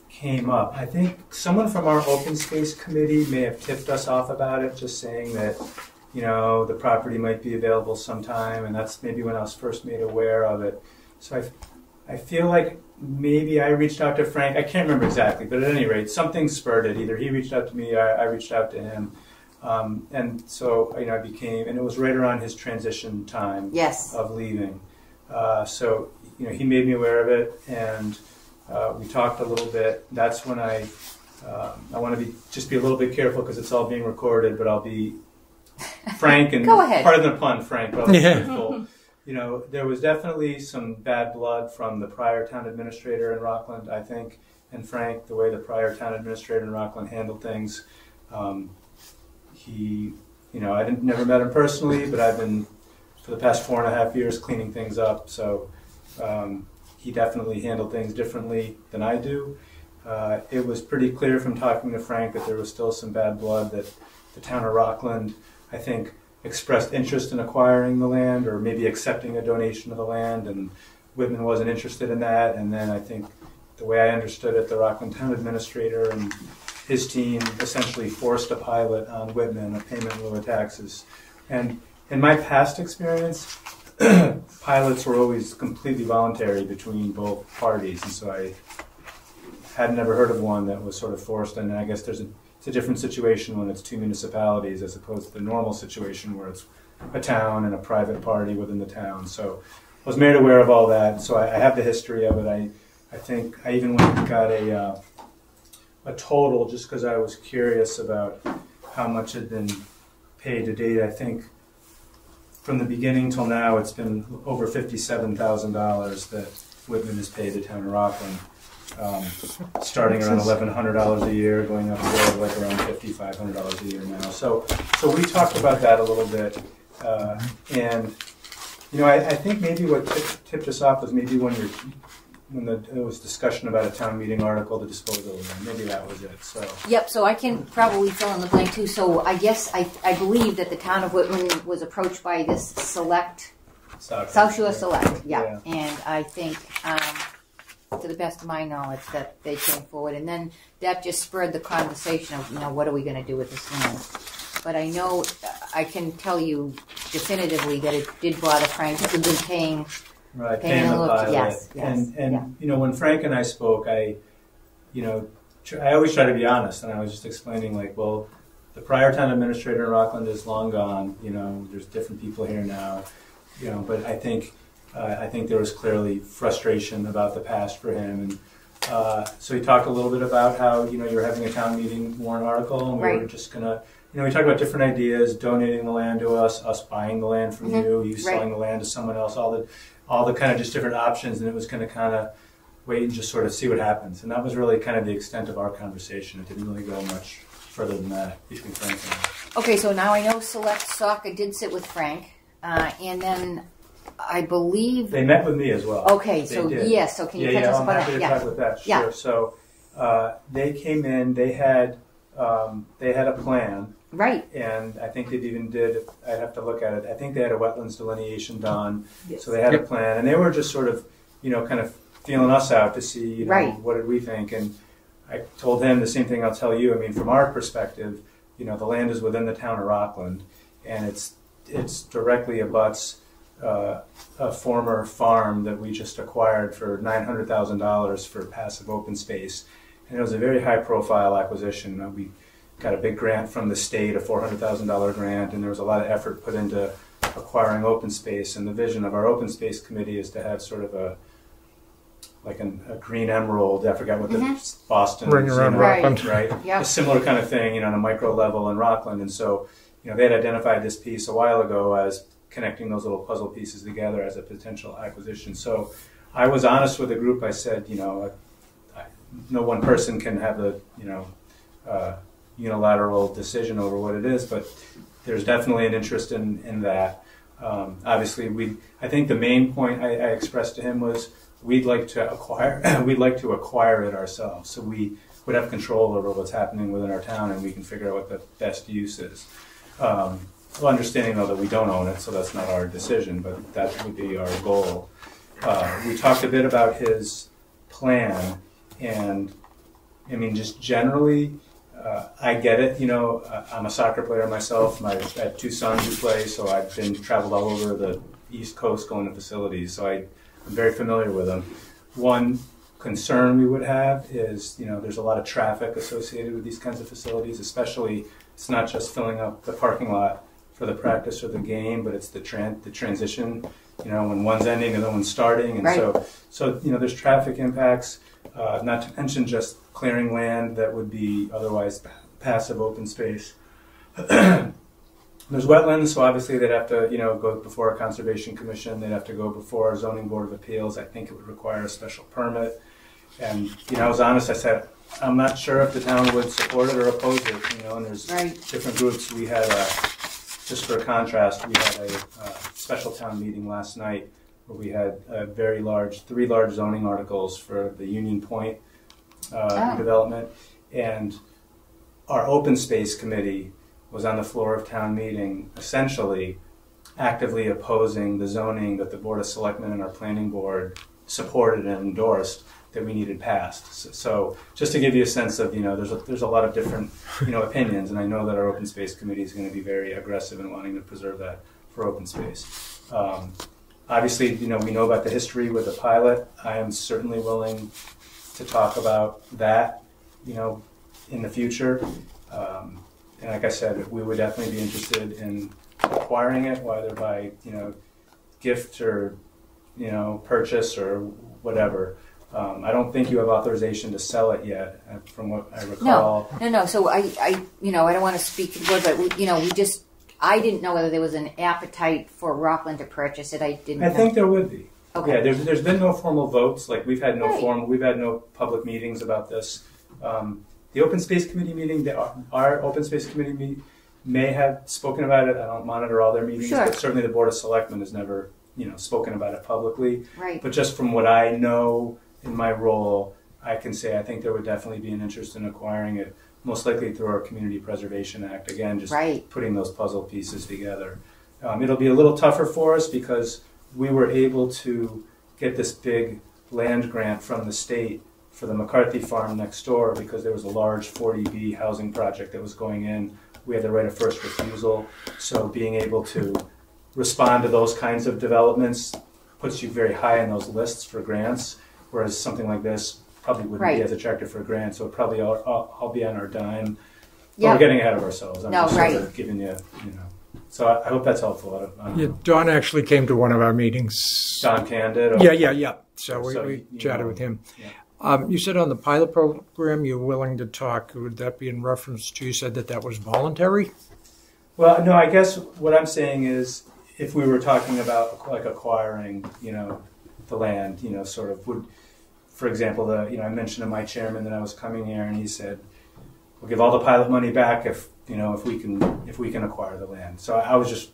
came up. I think someone from our open space committee may have tipped us off about it, just saying that the property might be available sometime, and that's maybe when I was first made aware of it. So I feel like maybe I reached out to Frank. I can't remember exactly, but at any rate, something spurred it. Either he reached out to me, or I reached out to him. And so, I became, and it was right around his transition time Yes. of leaving. So, he made me aware of it, and we talked a little bit. That's when I want to be a little bit careful because it's all being recorded, but I'll be frank and Go ahead. pardon the pun, Frank, but I'll be truthful. There was definitely some bad blood from the prior town administrator in Rockland, I think, and Frank, the way the prior town administrator in Rockland handled things. He, I never met him personally, but I've been, for the past 4.5 years, cleaning things up, so he definitely handled things differently than I do. It was pretty clear from talking to Frank that there was still some bad blood, that the town of Rockland, I think, expressed interest in acquiring the land or maybe accepting a donation of the land, and Whitman wasn't interested in that. And then I think the way I understood it, the Rockland town administrator and his team essentially forced a pilot on Whitman, a payment in lieu of taxes. And in my past experience, pilots were always completely voluntary between both parties, and so I had never heard of one that was sort of forced. And I guess it's a different situation when it's two municipalities as opposed to the normal situation where it's a town and a private party within the town. So I was made aware of all that, so I have the history of it. I think I even went and got a total just because I was curious about how much had been paid to date. I think from the beginning till now, it's been over $57,000 that Whitman has paid the town of Rockland, starting around $1,100 a year, going up to like around $5,500 a year now. So we talked about that a little bit, and I think maybe what tipped us off was maybe when there was discussion about a town meeting article, the disposal of them. Maybe that was it. So. Yep, so I can probably fill in the blank too. So I guess I believe that the town of Whitman was approached by this Select, South Shore Select, yeah. And I think, to the best of my knowledge, that they came forward. And then that just spurred the conversation of, what are we going to do with this land? But I know, I can tell you definitively that it did bother Frank. He's been paying... Right, paying the pilot. Yes. And when Frank and I spoke, I always try to be honest, and I was just explaining, the prior town administrator in Rockland is long gone. There's different people here now. But I think there was clearly frustration about the past for him, and so he talked a little bit about how you're having a town meeting warrant article, and we were just gonna. We talked about different ideas: donating the land to us buying the land from you selling the land to someone else, all the kind of just different options, and it was going to kind of wait and just sort of see what happens. And that was really kind of the extent of our conversation. It didn't really go much further than that between Frank and I. Okay, so now I know Select Soccer did sit with Frank, and then I believe... They met with me as well. Okay, so yes, so can you catch us up on that? I'm happy to talk with that, sure. Yeah. So they came in, they had a plan. Right. And I think they even I'd have to look at it, I think they had a wetlands delineation done. Yes. So they had a plan, and they were just sort of, kind of feeling us out to see, what did we think. And I told him the same thing I'll tell you. I mean, from our perspective, the land is within the town of Rockland, and it's directly abuts a former farm that we just acquired for $900,000 for passive open space. And it was a very high-profile acquisition. We got a big grant from the state, a $400,000 grant, and there was a lot of effort put into acquiring open space. And the vision of our open space committee is to have sort of a green emerald. I forgot what the Boston ring around Rockland, right? Yeah. A similar kind of thing, on a micro level in Rockland. And so, they had identified this piece a while ago as connecting those little puzzle pieces together as a potential acquisition. So, I was honest with the group. I said, no one person can have the, unilateral decision over what it is, but there's definitely an interest in that. Obviously, I think the main point I expressed to him was we'd like to acquire it ourselves, so we would have control over what's happening within our town, and we can figure out what the best use is. Understanding though that we don't own it, so that's not our decision, but that would be our goal. We talked a bit about his plan, and I mean, just generally. I get it, I'm a soccer player myself. I have two sons who play, so I've traveled all over the East Coast going to facilities, so I'm very familiar with them. One concern we would have is, there's a lot of traffic associated with these kinds of facilities, especially it's not just filling up the parking lot for the practice or the game, but it's the transition, when one's ending and the one's starting. And so there's traffic impacts, not to mention just clearing land that would be otherwise passive open space. There's wetlands, so obviously they'd have to, go before a conservation commission. They'd have to go before a zoning board of appeals. I think it would require a special permit. And, I was honest. I said, I'm not sure if the town would support it or oppose it, and there's different groups. We had, just for contrast, we had a special town meeting last night where we had three large zoning articles for the Union Point development, and our open space committee was on the floor of town meeting, essentially actively opposing the zoning that the Board of Selectmen and our planning board supported and endorsed that we needed passed. So just to give you a sense of, there's a lot of different, opinions, and I know that our open space committee is going to be very aggressive in wanting to preserve that for open space. Obviously, we know about the history with the pilot. I am certainly willing to talk about that, in the future. And like I said, we would definitely be interested in acquiring it, whether by, gift or, purchase or whatever. I don't think you have authorization to sell it yet, from what I recall. No. So I don't want to speak to the board, but I didn't know whether there was an appetite for Rockland to purchase it. I think there would be. Okay. Yeah, there's been no formal votes. We've had no public meetings about this. The open space committee meeting, our open space committee may have spoken about it. I don't monitor all their meetings, but certainly the Board of Selectmen has never spoken about it publicly. Right. But just from what I know in my role, I can say I think there would definitely be an interest in acquiring it, most likely through our Community Preservation Act. Again, just putting those puzzle pieces together. It'll be a little tougher for us because we were able to get this big land grant from the state for the McCarthy farm next door because there was a large 40B housing project that was going in. We had the right of first refusal. So being able to respond to those kinds of developments puts you very high in those lists for grants, whereas something like this probably wouldn't be as attractive for a grant. So it probably all be on our dime. But we're getting ahead of ourselves. I'm just sort of giving you, So I hope that's helpful. Don actually came to one of our meetings. Don Candid? Yeah. So we chatted with him. Yeah. You said on the pilot program you're willing to talk. Would that be in reference to, you said that was voluntary? Well, no, I guess what I'm saying is if we were talking about like acquiring, the land, sort of would, for example, I mentioned to my chairman that I was coming here and he said, we'll give all the pilot money back if we can acquire the land. So I was just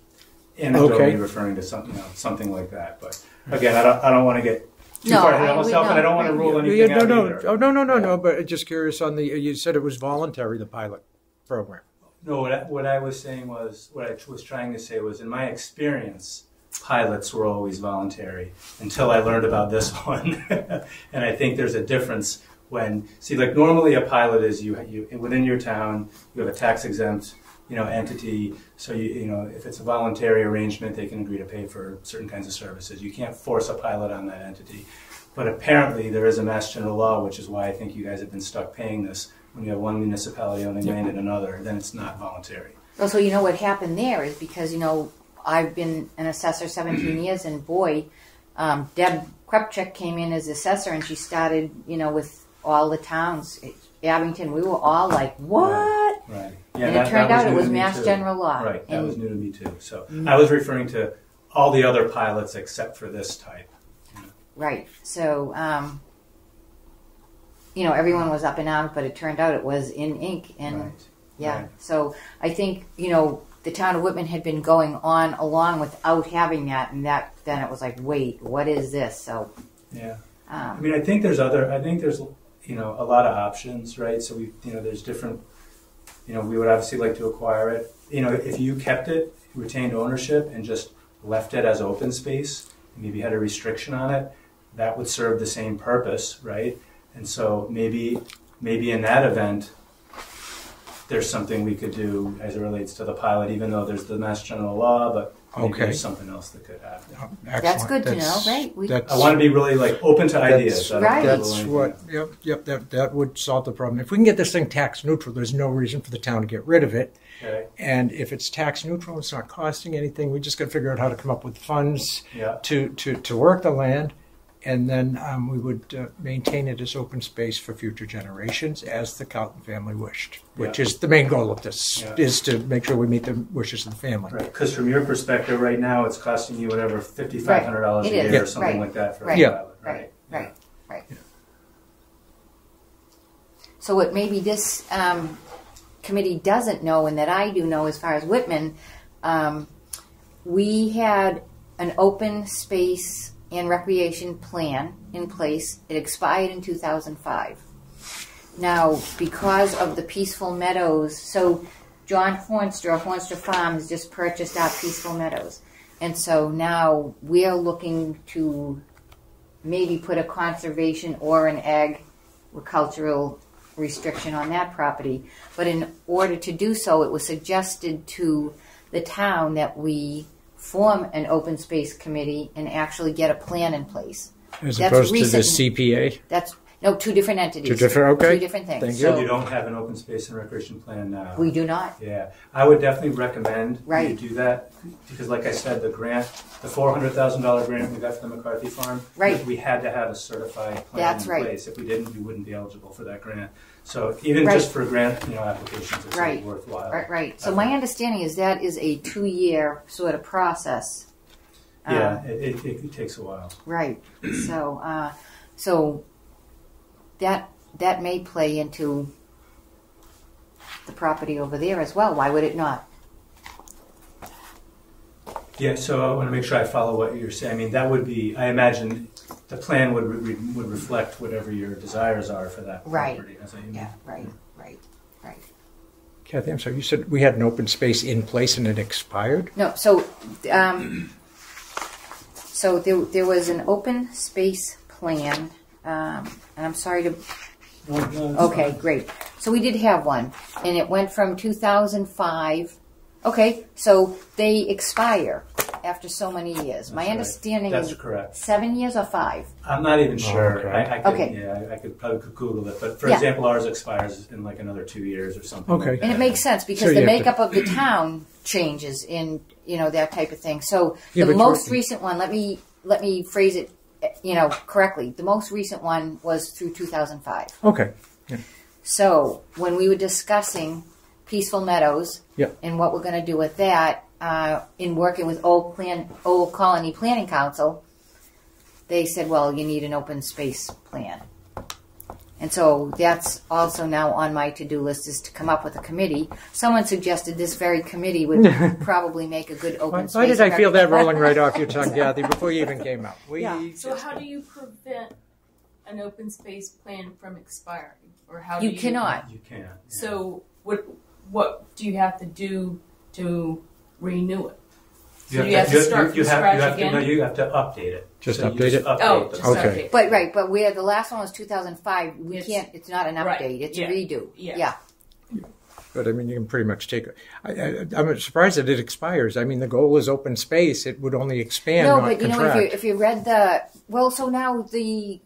anecdotally referring to something like that. But again, I don't want to get too far ahead of myself, and I don't want to rule anything out either. Oh, no. But just curious on you said it was voluntary, the pilot program. No, what I was saying was, what I was trying to say was, in my experience, pilots were always voluntary until I learned about this one. And I think there's a difference when, like normally a pilot is you within your town, you have a tax exempt, entity. So if it's a voluntary arrangement, they can agree to pay for certain kinds of services. You can't force a pilot on that entity. But apparently there is a Mass General law, which is why I think you guys have been stuck paying this. When you have one municipality owning land and another, then it's not voluntary. Well, so what happened there is because, I've been an assessor 17 years, and boy, Deb Krepchik came in as assessor, and she started, with all the towns. Abington, we were all like, what? Right. Yeah, and it turned out it was Mass General law. Right, that was new to me too. So I was referring to all the other pilots except for this type. Right. So, everyone was up in arms, but it turned out it was in ink. And so I think, the town of Whitman had been going on along without having that, and then it was like, wait, what is this? So I think there's a lot of options, right? So there's different, we would obviously like to acquire it. If you kept it, retained ownership, and just left it as open space, and maybe had a restriction on it, that would serve the same purpose, right? And so maybe in that event, there's something we could do as it relates to the pilot, even though there's the Mass General law, but maybe there's something else that could happen. That's good to know, right? I want to be really open to ideas. That's what. Yep. That would solve the problem. If we can get this thing tax neutral, there's no reason for the town to get rid of it. Okay. And if it's tax neutral, it's not costing anything. We just got to figure out how to come up with funds to work the land. And then we would maintain it as open space for future generations, as the Carlton family wished, which is the main goal of this, is to make sure we meet the wishes of the family. Right, because from your perspective, right now, it's costing you whatever, $5,500 a year or something like that for a pilot. Right. So what maybe this committee doesn't know, and that I do know as far as Whitman, we had an open space and recreation plan in place. It expired in 2005. Now, because of the Peaceful Meadows, so John Hornster Farms just purchased our Peaceful Meadows. And so now we're looking to maybe put a conservation or an agricultural restriction on that property. But in order to do so, it was suggested to the town that we form an open space committee and actually get a plan in place. As opposed to the CPA? Two different entities. Two different things. Thank you. So you don't have an open space and recreation plan now? We do not. Yeah. I would definitely recommend you do that because, like I said, the grant, the $400,000 grant we got from the McCarthy Farm, we had to have a certified plan in place. If we didn't, we wouldn't be eligible for that grant. So even just for grant applications, it's worthwhile. Right. So my understanding is that is a 2-year sort of process. It takes a while. Right. So that may play into the property over there as well. Why would it not? Yeah, so I want to make sure I follow what you're saying. I mean, that would be, I imagine the plan would reflect whatever your desires are for that Right. property. That's what you mean. Yeah, right. Kathy, I'm sorry, you said we had an open space in place and it expired? No, so there was an open space plan, and I'm sorry to. No, it's Okay, fine. great. So we did have one, and it went from 2005. Okay, so they expire after so many years. My right. understanding That's is correct. 7 years or 5. I'm not even sure. okay. I could, Okay. Yeah, I could probably Google it. But for Yeah. example, ours expires in like another 2 years or something. Okay. like And that. it makes sense because So the you have to- makeup of the town changes in, that type of thing. So Yeah, the but most you're- recent one, let me phrase it, correctly. The most recent one was through 2005. Okay. So when we were discussing Peaceful Meadows Yeah. and what we're going to do with that, in working with Old Colony Planning Council, they said, well, you need an open space plan. And so that's also now on my to-do list, is to come up with a committee. Someone suggested this very committee would probably make a good open space. Why did I feel that rolling right off your tongue, Kathy, before you even came out? Yeah. So how do you prevent an open space plan from expiring? Or how You do you cannot. You can. Yeah. So what do you have to do to renew it? So you have to start from scratch again? No, you have to update it. Just So you update it? Oh, the just plan. Okay. update. But where the last one was 2005, it's not an Right. update, it's Yeah. a redo. Yeah. But I mean, you can pretty much take it. I'm surprised that it expires. I mean, the goal is open space. It would only expand, No, not but contract. if you read so now the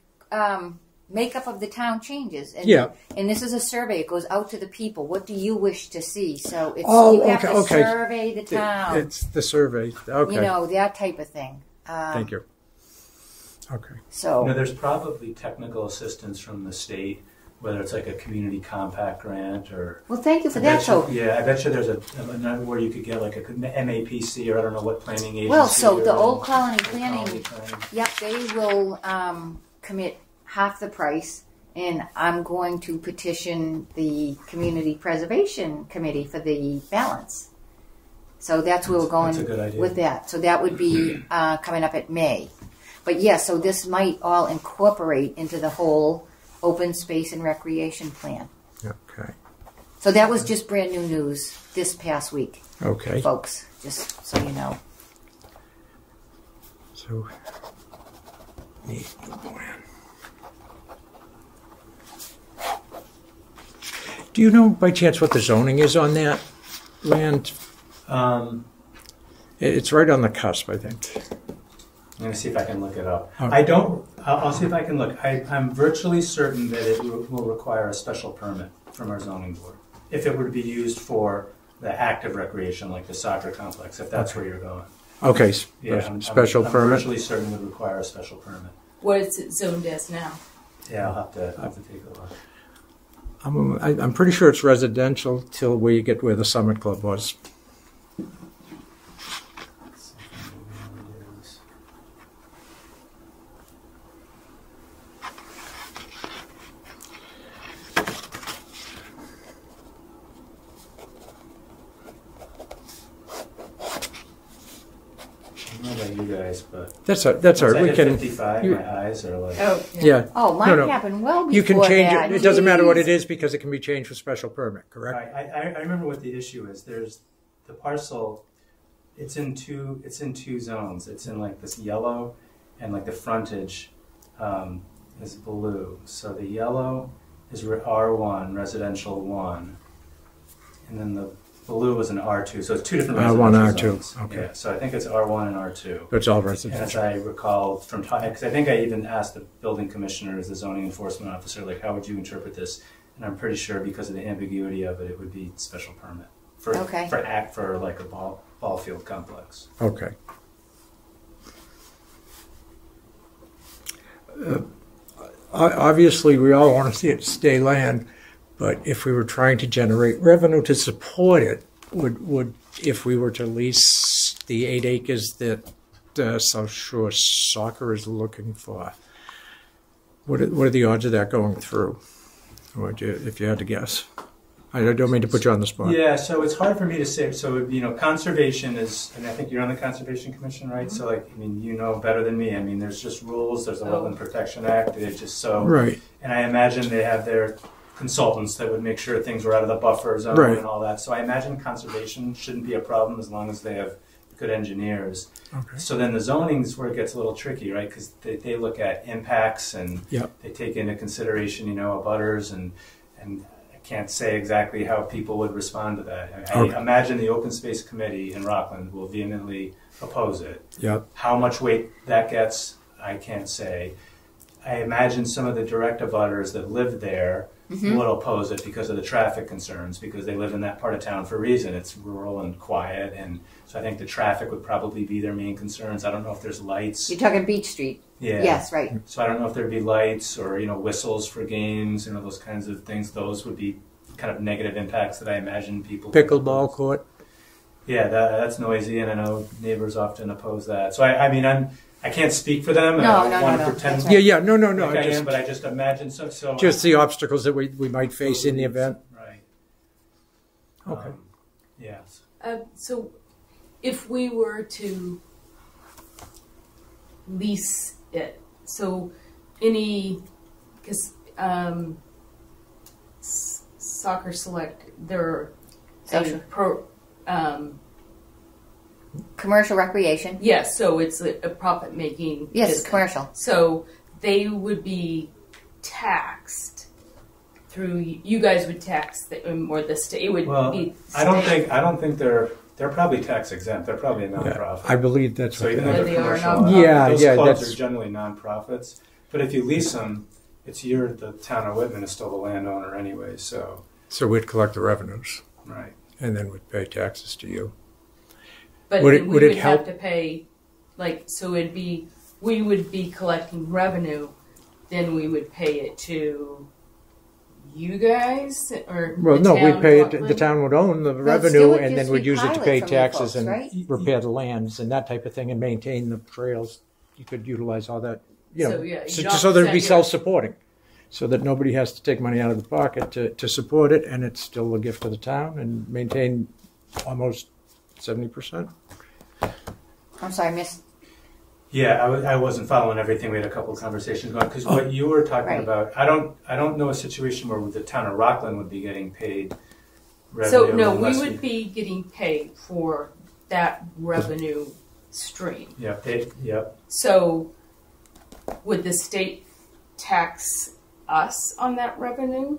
makeup of the town changes. And, Yeah. And this is a survey. It goes out to the people. What do you wish to see? So it's, Oh, you have to okay. survey the town. It's the survey. Okay. That type of thing. Thank you. Okay. So, There's probably technical assistance from the state, whether it's like a community compact grant or. well, thank you for I that. bet So, you- yeah, I bet you there's a where you could get like a MAPC or I don't know what planning agency. well, so or the a- Old Colony or Planning, colony planning. yep, they will commit half the price. And I'm going to petition the Community Preservation Committee for the balance. So that's where we're going That's a good idea. with that. So that would be coming up at May. But yes, so this might all incorporate into the whole open space and recreation plan. Okay. So that was just brand new news this past week, Okay. folks, just so you know. So, need the plan. Do you know by chance what the zoning is on that land? It's right on the cusp, I think. I'm going to see if I can look it up. Okay. I don't. I'll see if I can look. I'm virtually certain that it will require a special permit from our zoning board if it were to be used for the active recreation, like the soccer complex. If that's where you're going. Okay. Special I'm permit. virtually certain it would require a special permit. What is it zoned as now? Yeah, I'll have to take a look. I'm pretty sure it's residential till where you get where the Summit Club was. Let's see if I can do this. I don't know about you guys, but That's all right. We at can. 55, you- my eyes are like. Oh, Yeah. Oh, mine No. happened well before You can change that. it. It doesn't matter what Jeez. it is because it can be changed with special permit. Correct. I remember what the issue is. There's the parcel. It's in two zones. It's in like this yellow, and like the frontage is blue. So the yellow is R1 residential 1, and then the blue is an R2. So it's two different R1, residential R2. zones. Okay. Yeah, so I think it's R1 and R2. It's all And as residential. I recall from talking, because I think I even asked the building commissioner, as the zoning enforcement officer, like, how would you interpret this? And I'm pretty sure because of the ambiguity of it, it would be special permit for Okay. for like a ball field complex. Okay. Obviously, we all want to see it stay land, but if we were trying to generate revenue to support it, would if we were to lease the 8 acres that South Shore Soccer is looking for, what are the odds of that going through? If you had to guess? I don't mean to put you on the spot. Yeah, so it's hard for me to say. So, conservation is, and I think you're on the Conservation Commission, right? So, you know better than me. I mean, there's just rules. There's the Wetland Protection Act. It's just so. Right. And I imagine they have their consultants that would make sure things were out of the buffer zone and all that. So I imagine conservation shouldn't be a problem as long as they have good engineers. Okay. So then the zoning is where it gets a little tricky, right? Because they look at impacts and they take into consideration, abutters and can't say exactly how people would respond to that. I imagine the Open Space Committee in Rockland will vehemently oppose it. Yep. How much weight that gets, I can't say. I imagine some of the direct abutters that live there will oppose it because of the traffic concerns, because they live in that part of town for a reason. It's rural and quiet, and so I think the traffic would probably be their main concerns. I don't know if there's lights. You're talking Beach Street. Yeah. Yes, right. So I don't know if there'd be lights or, whistles for games, those kinds of things. Those would be kind of negative impacts that I imagine people... Pickleball court. Yeah, that's noisy, and I know neighbors often oppose that. So, I can't speak for them, and No, I don't want to pretend... Right. No. Like I am, but I just imagine so... Just the obstacles that we might face in the event. Right. Okay. Yes. So if we were to lease it, so because Soccer Select, they're commercial recreation. Yes, so it's a profit-making Yes, business. commercial. So they would be taxed through, you guys would tax them, or the state would be... I don't think they're probably tax exempt. They're probably a nonprofit. I believe that's so what even though they they're are commercial, nonprofit. those clubs are generally nonprofits. But if you lease them, the town of Whitman is still the landowner anyway. So we'd collect the revenues, right, and then we'd pay taxes to you. But would it help? Have to pay, we would be collecting revenue, then we would pay it to you guys, or we'd pay it. The town would own the revenue, would and then just we'd be use it to pilot pay from taxes you folks, and right? repair the lands and that type of thing, and maintain the trails. You could utilize all that, so that it'd be self-supporting, so that nobody has to take money out of the pocket to support it, and it's still a gift to the town and maintain almost 70%. I'm sorry, Miss. Yeah, I wasn't following everything. We had a couple of conversations going because what you were talking about, I don't know a situation where the town of Rockland would be getting paid revenue. So no, we would be getting paid for that revenue stream. Yep. So would the state tax us on that revenue?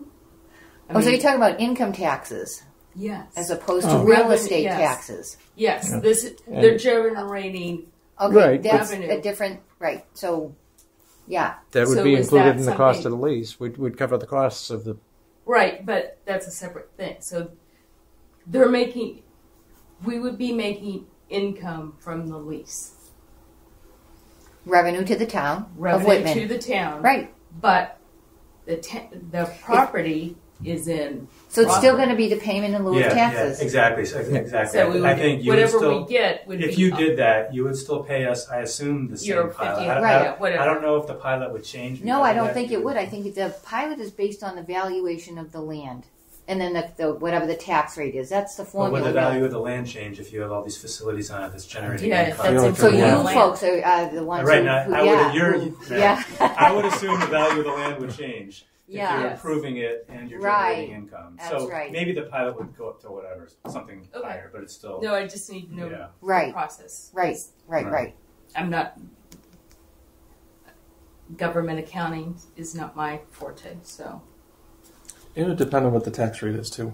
So you're talking about income taxes? Yes. As opposed to real estate yes. taxes? Yes. They're generating... Okay, right, that's a different... Right, so, yeah. That would be included in the cost of the lease. We'd cover the costs of the... Right, but that's a separate thing. So we would be making income from the lease. Revenue to the town Revenue of Whitman. to the town. Right. But the property is in... So it's still going to be the payment in lieu of taxes. Yeah, exactly. So I think you whatever would still, we get would if be... you did that, you would still pay us, I assume, the same pilot. Whatever. I don't know if the pilot would change. No, I don't think it would. I think the pilot is based on the valuation of the land. And then the whatever the tax rate is. That's the formula. But would the value of the land change if you have all these facilities on it that's generating income? That's so you folks are the ones right, who... I would assume the value of the land would change. If you're improving it and you're generating income. That's maybe the pilot would go up to whatever, something higher, but it's still... No, I just need to know the process. Right. I'm not... Government accounting is not my forte, so... It would depend on what the tax rate is, too.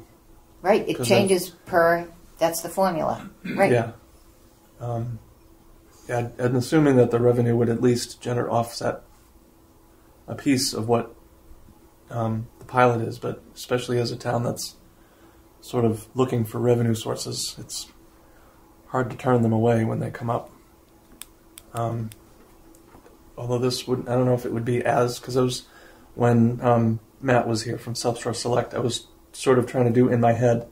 Right, it changes per... That's the formula. Right. Yeah. And assuming that the revenue would at least offset a piece of what the pilot is, but especially as a town that's sort of looking for revenue sources, it's hard to turn them away when they come up. Although this would, I don't know if it would be because I was, when Matt was here from South Shore Select, I was sort of trying to do in my head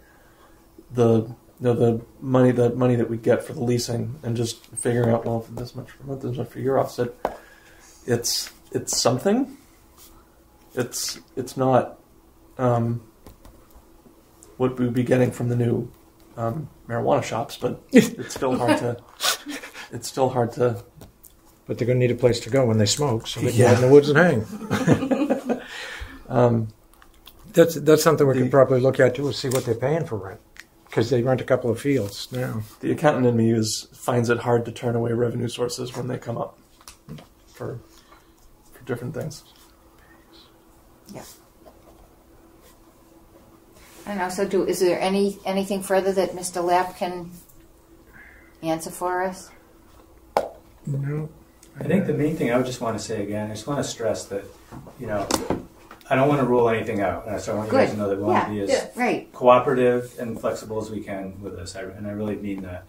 the money that we get for the leasing and just figuring out, well, this much per month, this much for your offset. It's something. It's not what we would be getting from the new marijuana shops, but it's still hard to. It's still hard to. But they're going to need a place to go when they smoke, so they can go in the woods and hang. That's something we can probably look at too, is see what they're paying for rent, because they rent a couple of fields now. The accountant in me finds it hard to turn away revenue sources when they come up for different things. Yeah. I don't know. So, is there anything further that Mr. Lapp can answer for us? No. I think the main thing I would just want to say again, I just want to stress that, I don't want to rule anything out. So I want you guys to know that we want to be as cooperative and flexible as we can with this. And I really mean that.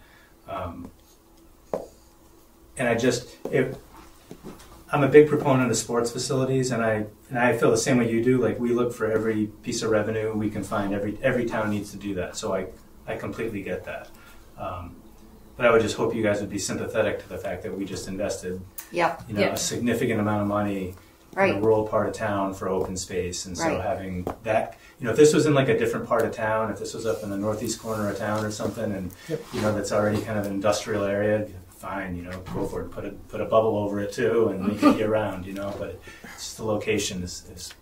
I'm a big proponent of sports facilities, and I feel the same way you do. Like, we look for every piece of revenue we can find. Every town needs to do that. So I completely get that. But I would just hope you guys would be sympathetic to the fact that we just invested, a significant amount of money in a rural part of town for open space. And so having that, if this was in like a different part of town, if this was up in the northeast corner of town or something, and that's already kind of an industrial area, fine, go for it. Put a bubble over it too, and make it year round, But it's just the location is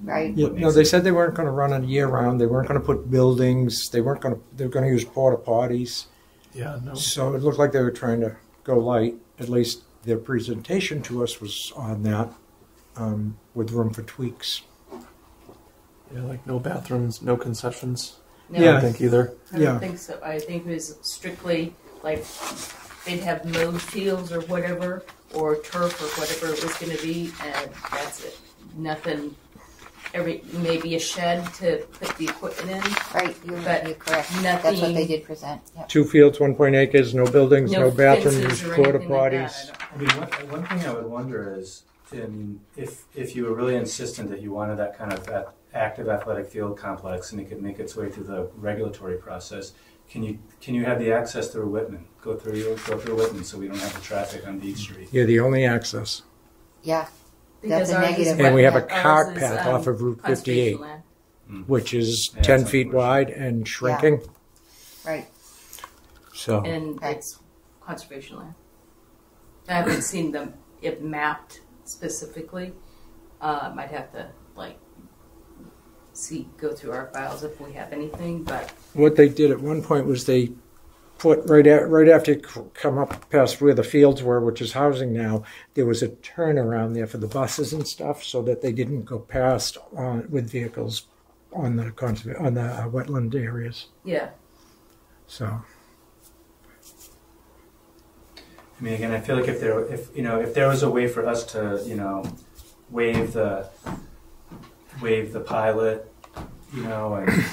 right. Yeah, no, they said they weren't going to run it year round. They weren't going to put buildings. They were going to use porta potties. Yeah, no. So it looked like they were trying to go light. At least their presentation to us was on that, with room for tweaks. Yeah, like no bathrooms, no concessions. No, I don't think either. I don't think so. I think it was strictly like they'd have mowed fields or whatever, or turf or whatever it was going to be, and that's it. Nothing. Maybe a shed to put the equipment in. Right, you're correct. Nothing. That's what they did present. Yep. 2 fields, 1 acres, no buildings, no bathrooms, fences or porta anything like potties. that. I mean, one thing I would wonder is, if you were really insistent that you wanted that kind of active athletic field complex and it could make its way through the regulatory process, can you have the access through Whitman? Go through Whitman, so we don't have the traffic on Beach Street. You're the only access. Yeah. Because That's a negative. And we have a Ours cart is, path off of Route 58, conservation land. which is Yeah, 10 that's feet unfortunate. wide and shrinking. Right. So And it's conservation land. I haven't seen it mapped specifically. I'd have to go through our files if we have anything, but what they did at one point was they put right after you come up past where the fields were, which is housing now, there was a turnaround there for the buses and stuff, so that they didn't go past with vehicles on the wetland areas. yeah. So I mean, again, I feel like if there was a way for us to, waive the pilot, and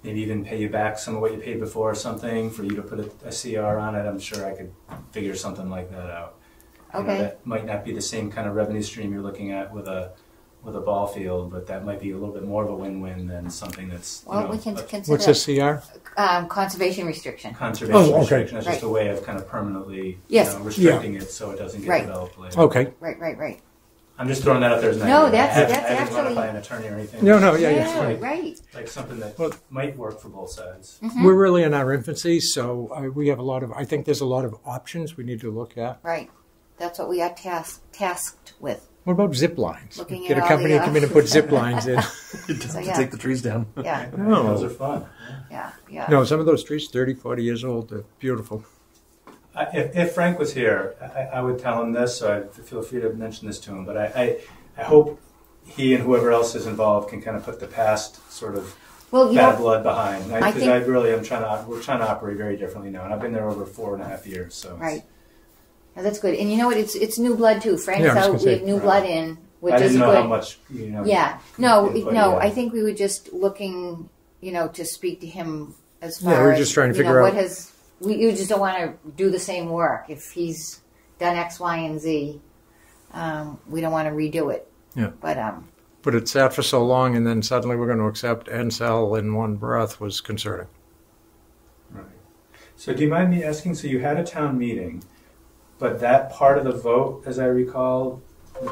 maybe even pay you back some of what you paid before or something for you to put a CR on it, I'm sure I could figure something like that out. Okay. That might not be the same kind of revenue stream you're looking at with a ball field, but that might be a little bit more of a win-win than something that's We can consider what's a CR? Conservation restriction. Conservation okay. restriction. That's just a way of kind of permanently restricting it so it doesn't get developed later. Okay. Right. I'm just throwing that out there as an No, idea. that's I didn't actually- want to buy an attorney or anything. No, Yeah, right. Like something that might work for both sides. Mm-hmm. We're really in our infancy, so we have I think there's a lot of options we need to look at. Right. That's what we are tasked with. What about zip lines? Looking Get at a all company the, to come in and put zip lines in. You don't So, have yeah. to take the trees down. Yeah, No. Those are fun. yeah. No, some of those trees, 30, 40 years old, they're beautiful. If Frank was here, I would tell him this, so I feel free to mention this to him, but I hope he and whoever else is involved can kind of put the past sort of bad blood behind. Because we're trying to operate very differently now, and I've been there over 4.5 years. So Right. Now, that's good. And you know what? It's new blood too. Frank's Yeah, I was out. gonna We say, have new blood in, which I is didn't know good. how much Yeah. No. input No. you had. I think we were just looking, to speak to him as far Yeah, we're as just trying to figure out you just don't want to do the same work. If he's done X, Y, and Z, we don't want to redo it. Yeah. But it sat for so long, and then suddenly we're going to accept and sell in one breath was concerning. Right. So do you mind me asking, so you had a town meeting, but that part of the vote, as I recall,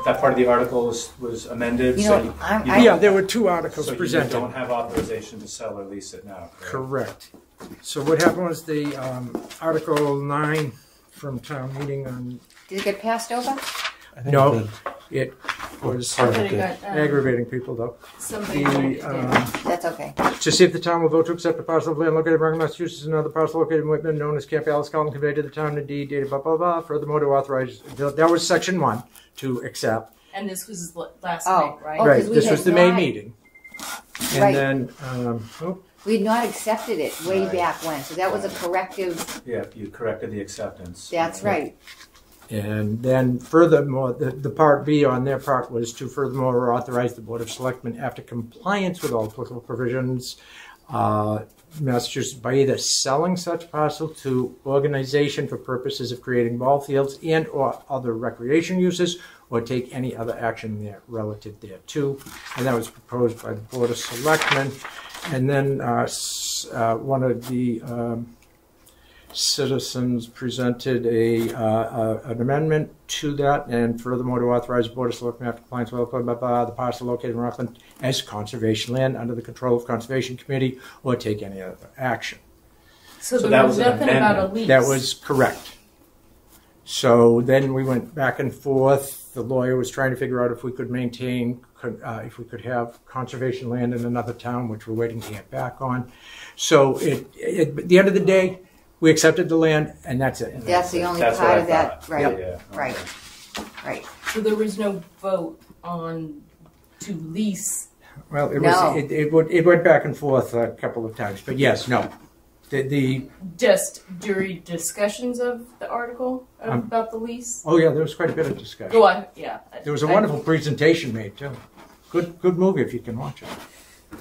that part of the article was amended. You so know, Yeah, there were two articles so you presented. don't have authorization to sell or lease it now. Correct. So what happened was the Article 9 from town meeting on. Did it get passed over? I think No, the it was part of Then it it did. got, aggravating people though. somebody The, turned it in. That's okay. To see if the town will vote to accept a parcel of land located in Rockland, Massachusetts, and another parcel located in Whitman, known as Camp Alice, Carlton, conveyed to the town in deed dated blah blah blah. Furthermore, to authorize that was section 1 to accept. And this was last Oh. night, right? Oh, Right. 'cause we This had was the May not- meeting, and Right. then We had not accepted it way Right. back when, so that was a corrective. Yeah, you corrected the acceptance. That's right. And then furthermore, the part B on their part was to furthermore authorize the Board of Selectmen, after compliance with all applicable provisions, Massachusetts, by either selling such parcel to organization for purposes of creating ball fields and or other recreation uses, or take any other action there relative thereto. And that was proposed by the Board of Selectmen. And then one of the citizens presented an amendment to that, and furthermore to authorize the Board of Selectmen after compliance with the parcel located in Rockland as conservation land under the control of Conservation Committee, or take any other action. So So there that was was an nothing about a amendment. lease. That was correct. So then we went back and forth. The lawyer was trying to figure out if we could maintain, if we could have conservation land in another town, which we're waiting to get back on. So at the end of the day, we accepted the land, and that's it. That's the only That's part what I of that, thought. right? Yeah, Right. okay. Right. So there was no vote on to lease. Well, it No. was it went back and forth a couple of times, but yes, no. The Just during discussions of the article about the lease. oh yeah, there was quite a bit of discussion. Oh, yeah. There was a wonderful presentation made too. Good movie if you can watch it.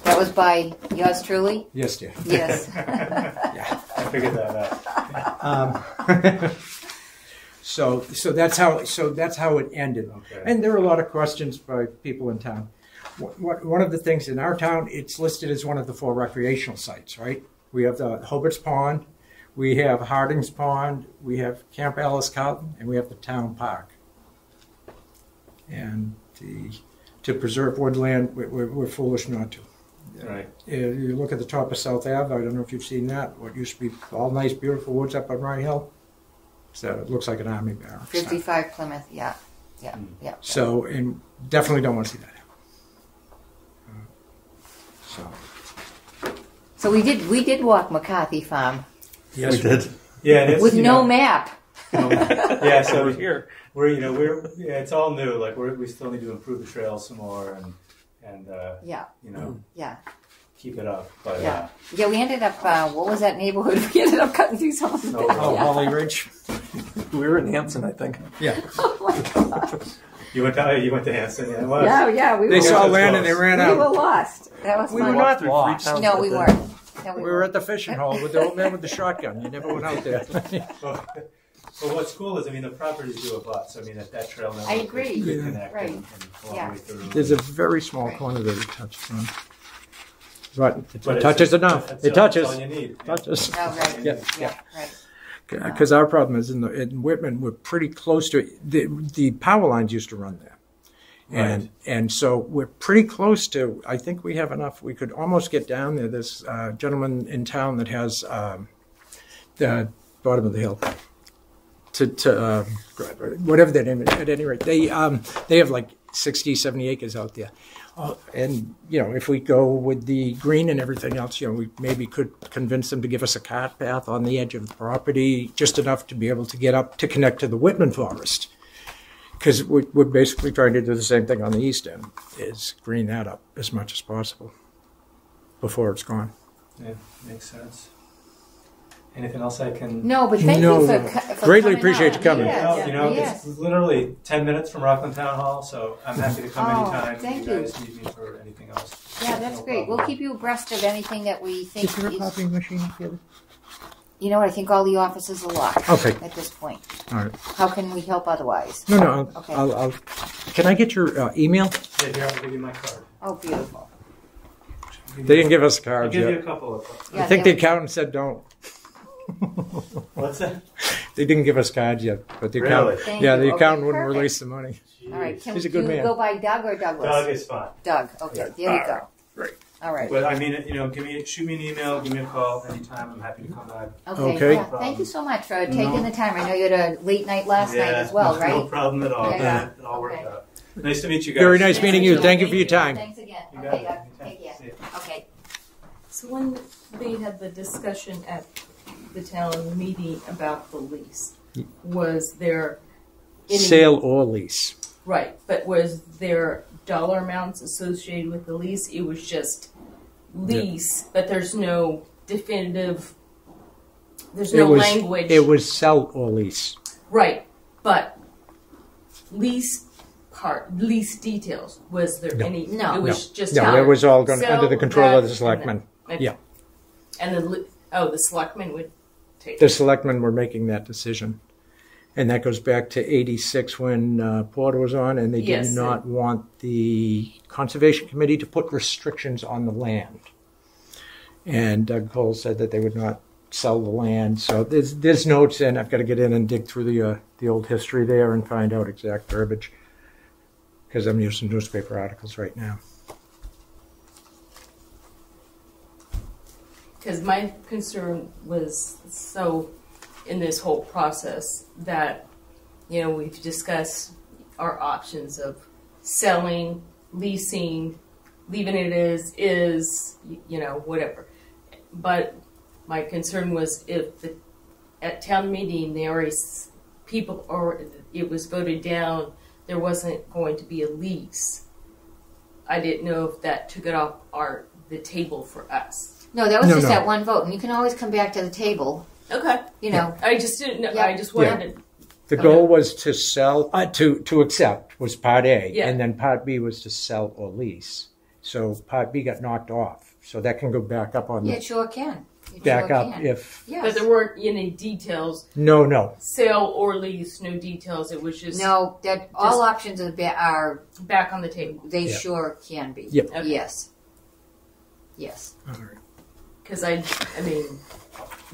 That was by yours truly? Yes, dear. Yes. I figured that out. So that's how it ended. Okay. And there were a lot of questions by people in town. One of the things in our town, it's listed as one of the 4 recreational sites, right? We have the Hobart's Pond, we have Harding's Pond, we have Camp Alice Carlton, and we have the town park. And to preserve woodland, we're foolish not to. Right. You look at the top of South Ave, I don't know if you've seen that, what used to be all nice, beautiful woods up on Rye Hill. So it looks like an army barracks. 55 Plymouth, yeah. So, and definitely don't want to see that happen. So we did walk McCarthy Farm Yes, we did. Yeah, and it's, with you no know, map. yeah, so We're here. it's all new. Like we still need to improve the trails some more and Yeah, yeah, keep it up. But yeah. Yeah, we ended up, what was that neighborhood? We ended up cutting through some of the Oh, Holly Ridge. We were in Hanson, I think. Yeah. Oh my God. you went to Hanson. Yeah, it was. Yeah, we They were, saw that's land and they close. ran we were out. lost. That was We fun. were not Three lost. towns No, with we the- weren't. No, We were at the fishing hole with the old man with the shotgun. You never went out there. Well, what's cool is, I mean, the properties do abut. So I mean, that trail network I agree. is Yeah. connect Right. and all Yeah. the way through. There's a very small Right. corner that it touches on. But But it it's- touches enough. that's It touches. all you need. Touches. Oh, right. Yeah. Yeah, right. Because our problem is in Whitman, we're pretty close to the power lines used to run there. And so we're pretty close to, I think we have enough, we could almost get down there. There's a gentleman in town that has the bottom of the hill. Whatever their name is, at any rate, they have like 60, 70 acres out there. And, you know, if we go with the green and everything else, you know, we maybe could convince them to give us a cart path on the edge of the property, just enough to be able to get up to connect to the Whitman forest. Because we're basically trying to do the same thing on the east end, is green that up as much as possible before it's gone. Yeah, makes sense. Anything else I can? No, but thank No, you no. for Greatly coming appreciate out. you coming. Yes, You know, yes. it's literally 10 minutes from Rockland Town Hall, so I'm happy to come Oh, anytime. thank you you. guys need me for anything else. Yeah, that's No great. problem. We'll keep you abreast of anything that we think Is there a is, copying machine together? you know what, I think all the offices are locked Okay. at this point. All right. How can we help otherwise? No, Okay. I'll can I get your email? Yeah, here, I'll give you my card. Oh, beautiful. They didn't give us I'll cards give you yet. a couple of. Yeah, I think the they- accountant said don't. What's that? They didn't give us cards yet, but the Really? accountant, Thank yeah, you. the Okay, accountant wouldn't perfect. release the money. All right. Can He's a do good you man. go by Doug or Douglas? Doug is fine. Doug. Okay. There you go. Great. All right. But I mean, shoot me an email, give me a call anytime. I'm happy to come back. Okay. Yeah, thank you so much for taking the time. I know you had a late night last night as well, right? No problem at all. Yeah. It all worked Okay. out. Nice to meet you guys. Very nice meeting you. Thank you for your time. Thanks again. You got Okay, it. Doug. Take care. See ya. Okay. So when they had the discussion at the town meeting about the lease, was there any... Sale or lease. Right, but was there dollar amounts associated with the lease? It was just lease, but there's no definitive, there's no language. It was sell or lease. Right, but lease details, was there any? No. It was just No, it was all going sell under the control of the that, selectmen. and Yeah. And the selectmen would take The selectmen were making that decision. And that goes back to 86 when Porter was on, and they did Yes. not want the Conservation Committee to put restrictions on the land. And Doug Cole said that they would not sell the land. So there's notes, and I've got to get in and dig through the old history there and find out exact verbiage, because I'm using newspaper articles right now. Because my concern was in this whole process that, we've discussed our options of selling, leasing, leaving it is, whatever. But my concern was if at town meeting it was voted down, there wasn't going to be a lease. I didn't know if that took it off the table for us. No, that was just No. that one vote, and you can always come back to the table. Okay. I just didn't know. Yeah. I just wanted The goal was to sell, to accept was part A, Yeah. and then part B was to sell or lease. So part B got knocked off. So that can go back up on Yeah, the it sure can. It back sure up can. if but Yes. there weren't any details, no. sale or lease, no details. It was just No, that all options are back on the table. they Yeah. sure can be. Yep. Okay. Yes. Yes. All right. Because I mean,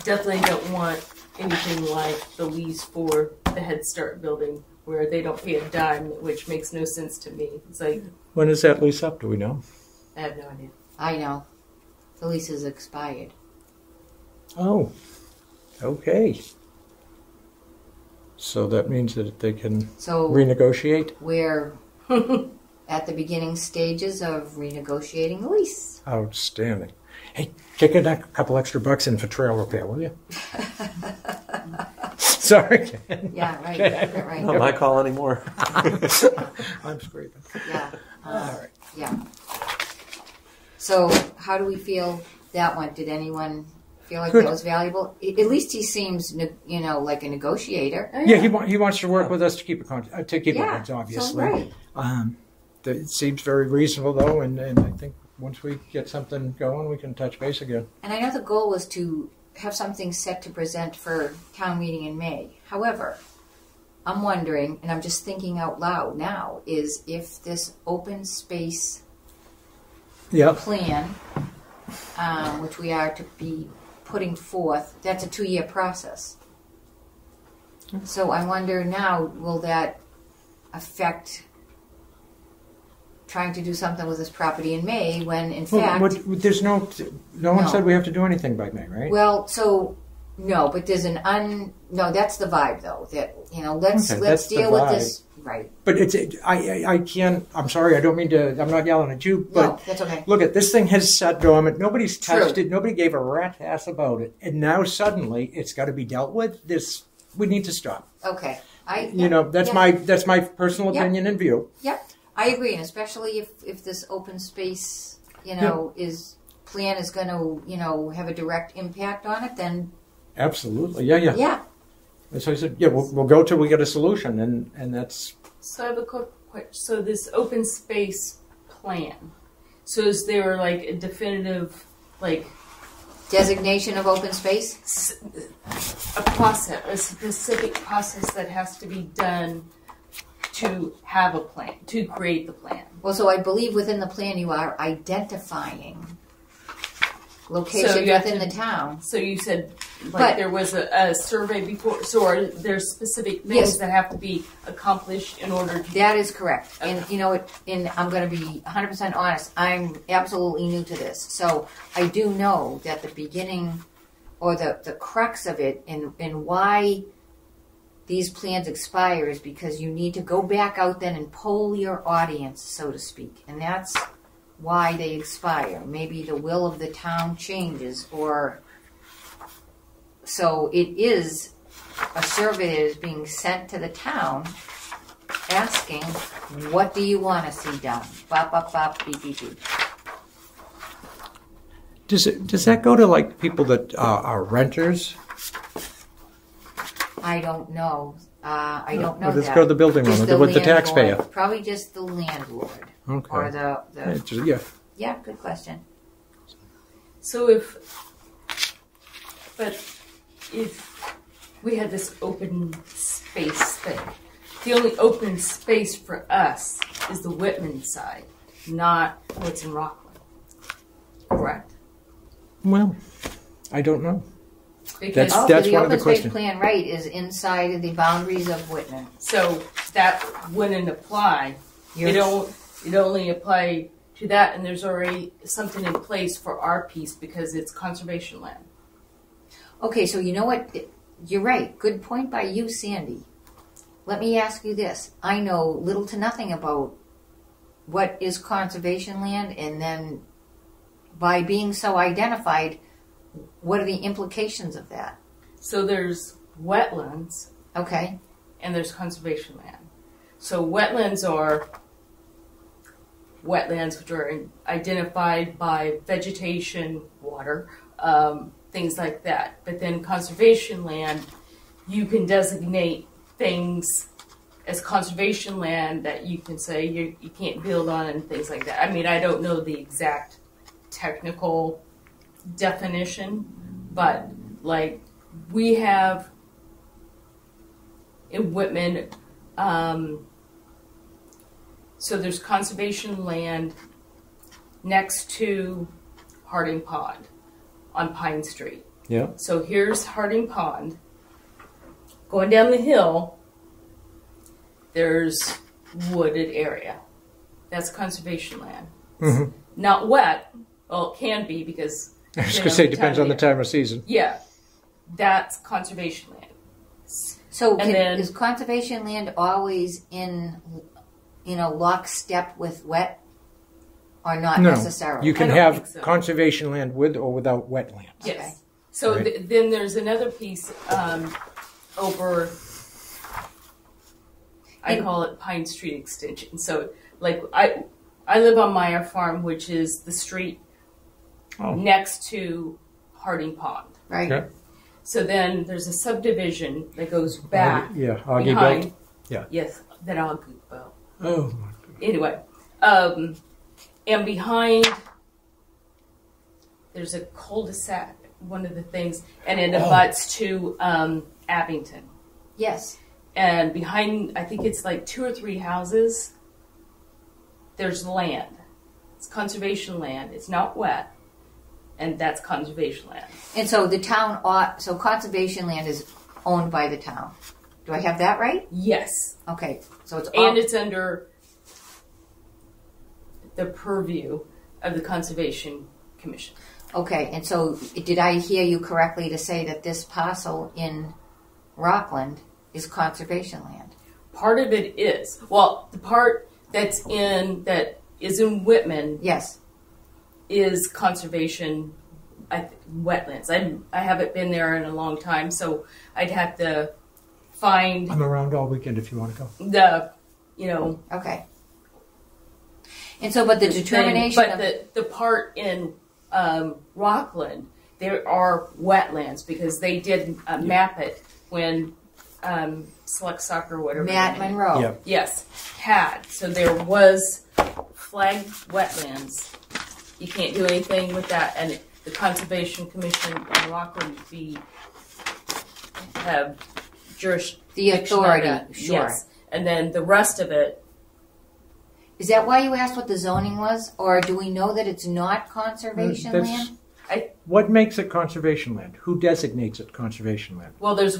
definitely don't want anything like the lease for the Head Start building where they don't pay a dime, which makes no sense to me. It's like, When is that lease up? Do we know? I have no idea. I know. The lease is expired. Oh, okay. So that means that they can So renegotiate. we're at the beginning stages of renegotiating the lease. Outstanding. Hey, kick in a couple extra bucks in for trail repair, will you? Sorry. Yeah, right. Right. Not my call anymore. I'm scraping. Yeah. All right. Yeah. So, how do we feel that one? Did anyone feel like Good. that was valuable? At least he seems, like a negotiator. Oh, Yeah, he wants to work with us to keep it Yeah, it, obviously. sounds great. It seems very reasonable, though, and I think once we get something going, we can touch base again. And I know the goal was to have something set to present for town meeting in May. However, I'm wondering, and I'm just thinking out loud now, is if this open space Yeah. plan, which we are to be putting forth, that's a 2-year process. So I wonder now, will that affect trying to do something with this property in May when, in fact... There's no one No. said we have to do anything by May, right? Well, so, no, but there's no, that's the vibe, though, that, let's Okay, that's the deal with vibe. this, right. But I can't, I'm sorry, I don't mean to, I'm not yelling at you, but No, that's okay. look at this thing has sat dormant. Nobody's touched True. it. Nobody gave a rat's ass about it. And now suddenly it's got to be dealt with. We need to stop. Okay. That's my personal Yeah. opinion and view. Yep, I agree, and especially if this open space, plan is going to, have a direct impact on it, then Absolutely. Yeah. yeah. And so I said, yeah, we'll go till we get a solution. And that's, So I have a quick question. So this open space plan, so is there like a definitive, like Designation of open space? a process, a specific process that has to be done to have a plan, to create the plan? Well, so I believe within the plan you are identifying locations So you have within to- the town. So you said But- there was a survey before, so are there specific things Yes. that have to be accomplished in order to? That is correct. And you know, and I'm going to be 100% honest, I'm absolutely new to this. So I do know that the beginning or the crux of it and why these plans expire is because you need to go back out then and poll your audience, so to speak. And that's why they expire. Maybe the will of the town changes, or so it is a survey that is being sent to the town asking, what do you want to see done? Bop, bop, bop, beep, beep, beep. Does that go to like people that are renters? I don't know. I don't know Or does it that. go to the building Just owner, with the landlord. taxpayer? Probably just the landlord. Okay. Or the Yeah. good question. So if we had this open space thing, the only open space for us is the Whitman side, not what's in Rockland. Correct? Well, I don't know. Because That's the one of the open space questions. plan, right, is inside of the boundaries of Whitman. so that wouldn't apply. It only apply to that, and there's already something in place for our piece because it's conservation land. Okay, so you know what? You're right. Good point by you, Sandy. Let me ask you this. I know little to nothing about what is conservation land, and then by being so identified, what are the implications of that? So there's wetlands Okay. and there's conservation land. So wetlands are wetlands which are identified by vegetation, water, things like that. But then conservation land, you can designate things as conservation land that you can say you can't build on and things like that. I mean, I don't know the exact technical definition, but like we have in Whitman, so there's conservation land next to Harding Pond on Pine Street. Yeah. So here's Harding Pond. Going down the hill, there's wooded area. That's conservation land. Mm-hmm. Not wet. Well, it can be because I was going to say, it depends on the time time of season. Yeah, that's conservation land. So And then- is conservation land always in, lockstep with wet, or not No, necessarily? you can I don't have think so. conservation land with or without wetlands. Yes. Okay. So Right. then there's another piece over. I call it Pine Street Extension. So like I live on Meyer Farm, which is the street next to Harding Pond. Right. Okay. So then there's a subdivision that goes back Augie behind. built? Yeah. Yes, that Augie built. Oh. Anyway, and behind there's a cul-de-sac. One of the things, and it abuts to Abington. Yes. And behind, I think it's like 2 or 3 houses. There's land. It's conservation land. It's not wet, and that's conservation land. And so the town so conservation land is owned by the town. Do I have that right? Yes, Okay. So it's all, and it's under the purview of the Conservation Commission. okay. And so did I hear you correctly to say that this parcel in Rockland is conservation land? Part of it is the part that is in Whitman Yes. is conservation wetlands. I haven't been there in a long time, so I'd have to find I'm around all weekend if you want to go. the Okay. And so, but the determination But the part in Rockland, there are wetlands because they did map it when Select Soccer, whatever. Matt their name- Monroe. Yeah. Yes, had. So there was flagged wetlands. You can't do anything with that. And the Conservation Commission in Rockland have jurisdiction. The authority, on that. sure. Yes. And then the rest of it, Is that why you asked what the zoning was? Or do we know that it's not conservation That's- land? What makes it conservation land? Who designates it conservation land? Well, it's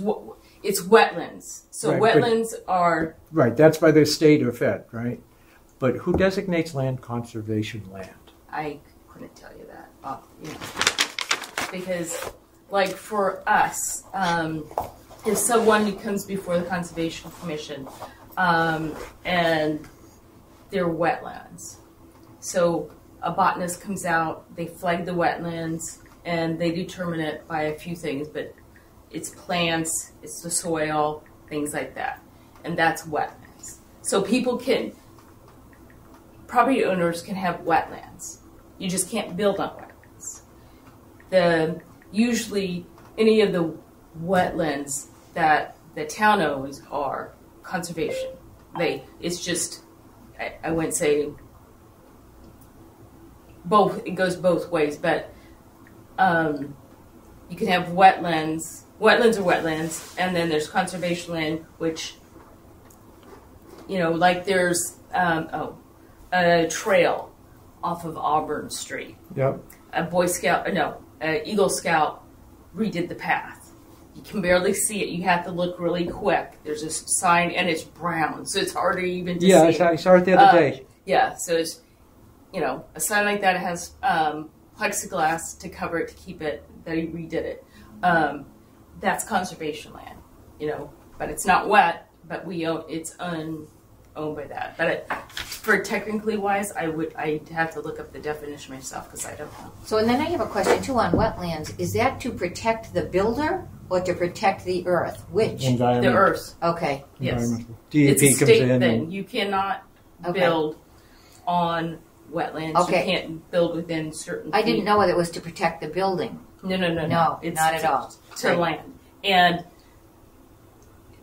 wetlands. So Right, wetlands are, Right, that's by the state or fed, right? But who designates land conservation land? I couldn't tell you that. Because, like for us, if someone comes before the Conservation Commission and they're wetlands, so a botanist comes out, they flag the wetlands, and they determine it by a few things, but it's plants, it's the soil, things like that. And that's wetlands. So property owners can have wetlands. You just can't build on wetlands. Usually any of the wetlands that the town owns are conservation. It's just, I wouldn't say both, it goes both ways, but you can have wetlands are wetlands, and then there's conservation land, which, like there's a trail off of Auburn Street. Yep. Eagle Scout redid the path. You can barely see it. You have to look really quick. There's a sign, and it's brown, so it's harder even to see. Yeah, I saw it the other day. Yeah, so it's, a sign like that has plexiglass to cover it, to keep it, that he redid it. That's conservation land, but it's not wet, but it's owned by that. But for technically wise, I'd have to look up the definition myself because I don't know. So, and then I have a question too on wetlands. Is that to protect the builder or to protect the earth? Which? The earth. Okay. Yes. DEP It's a comes state in. thing. You cannot build on wetlands. Okay. You can't build within certain I didn't know whether it was to protect the building. No. No, It's not at all. To Right. land. And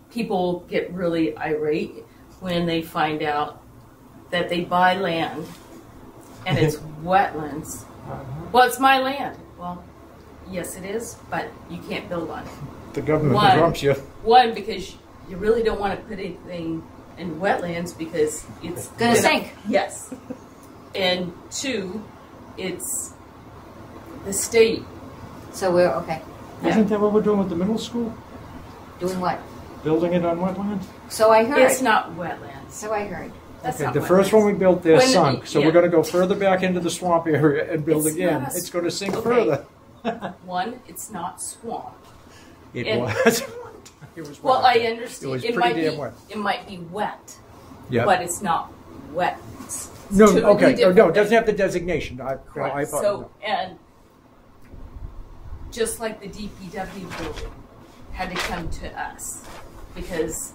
people get really irate when they find out that they buy land and it's wetlands. Well, it's my land. Well, yes, it is, but you can't build on it. The government dumps you. One, because you really don't want to put anything in wetlands because it's Gonna sink. Yes. And two, it's the state. So we're okay. Isn't that what we're doing with the middle school? Doing what? Building it on wetlands? So I heard. It's not wetlands. So I heard. That's Okay, not the wetlands. first one we built there When- sunk, so yeah. we're going to go further back into the swamp area and build It's again. not a It's going to sink okay. further. One, it's not swamp. It And- was. It was Well, wet. I understand. It was It pretty might damn be. wet. It might be wet, Yeah. but it's not wet. It's No, totally okay. Oh, different no, it doesn't thing. have the designation. I Correct. thought, So, and just like the DPW building had to come to us because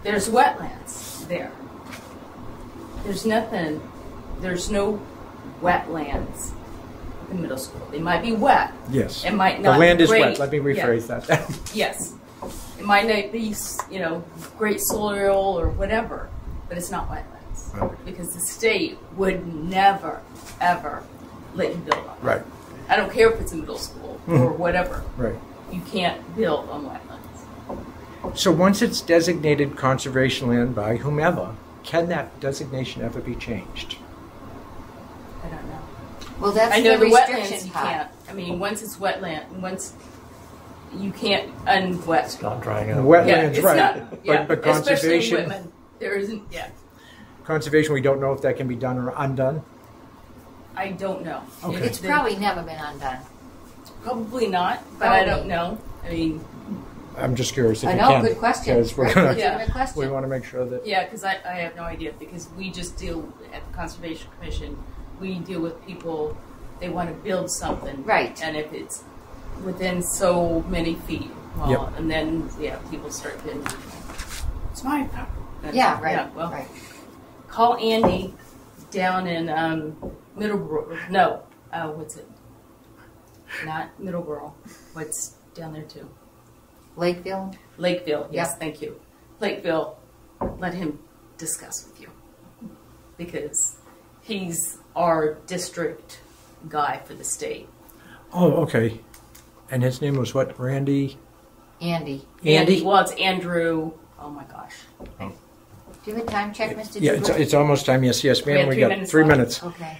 there's wetlands there. There's no wetlands at the middle school. They might be wet. yes. It might The not land be is great. wet. Let me rephrase that. Yes. It might not be, great soil or whatever, but it's not wetlands. Right. Because the state would never, ever let you build on it. Right. I don't care if it's a middle school or whatever. Right. You can't build on wetlands. So once it's designated conservation land by whomever, can that designation ever be changed? I don't know. Well, that's I know the the wetlands restriction you part. can't. I mean, once it's wetland, once you can't unwet. Not drying out. Wetlands, Yeah, it's right. not. Yeah, but especially in conservation, Whitman, there isn't. Yeah, conservation, we don't know if that can be done or undone. I don't know. Okay. It's probably never been undone. Probably not, but I don't know. I mean, I'm just curious if I you know, can. good question. Because we're Right, gonna, legitimate we question. want to make sure that. yeah, because I have no idea because we just deal at the Conservation Commission. We deal with people. They want to build something, Right. And if it's within so many feet, well, Yep. and then people start getting. It's my property. And, Yeah, right. Yeah, well, right. call Andy down in Middleborough. No, what's it? Not Middleborough. What's down there too? Lakeville? Lakeville. Yes, Yeah. thank you. Lakeville. Let him discuss with you because he's our district guy for the state. Oh, okay. And his name was what? Randy? Andy. Andy? Well, it's Andrew. Oh my gosh. Do you have a time check, Mr. Yeah, Dugal? it's almost time. Yes, We ma'am. have We 3 got minutes 3 left. minutes. Okay.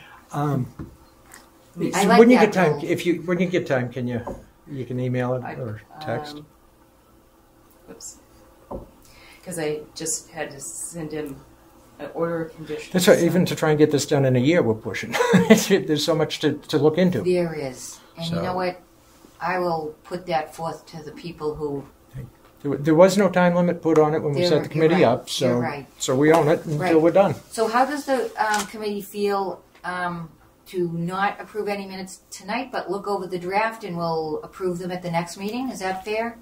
I like when you that get time, goal. when you get time, can you can email it or text? Whoops. Because I just had to send him an order of conditions. That's right. Even to try and get this done in a year, we're pushing. There's so much to look into. There is. And you So- know what? I will put that forth to the people who... There was no time limit put on it when we set the You're committee right. up, so You're right. so we own it until Right. we're done. So how does the committee feel to not approve any minutes tonight, but look over the draft and we'll approve them at the next meeting? Is that fair?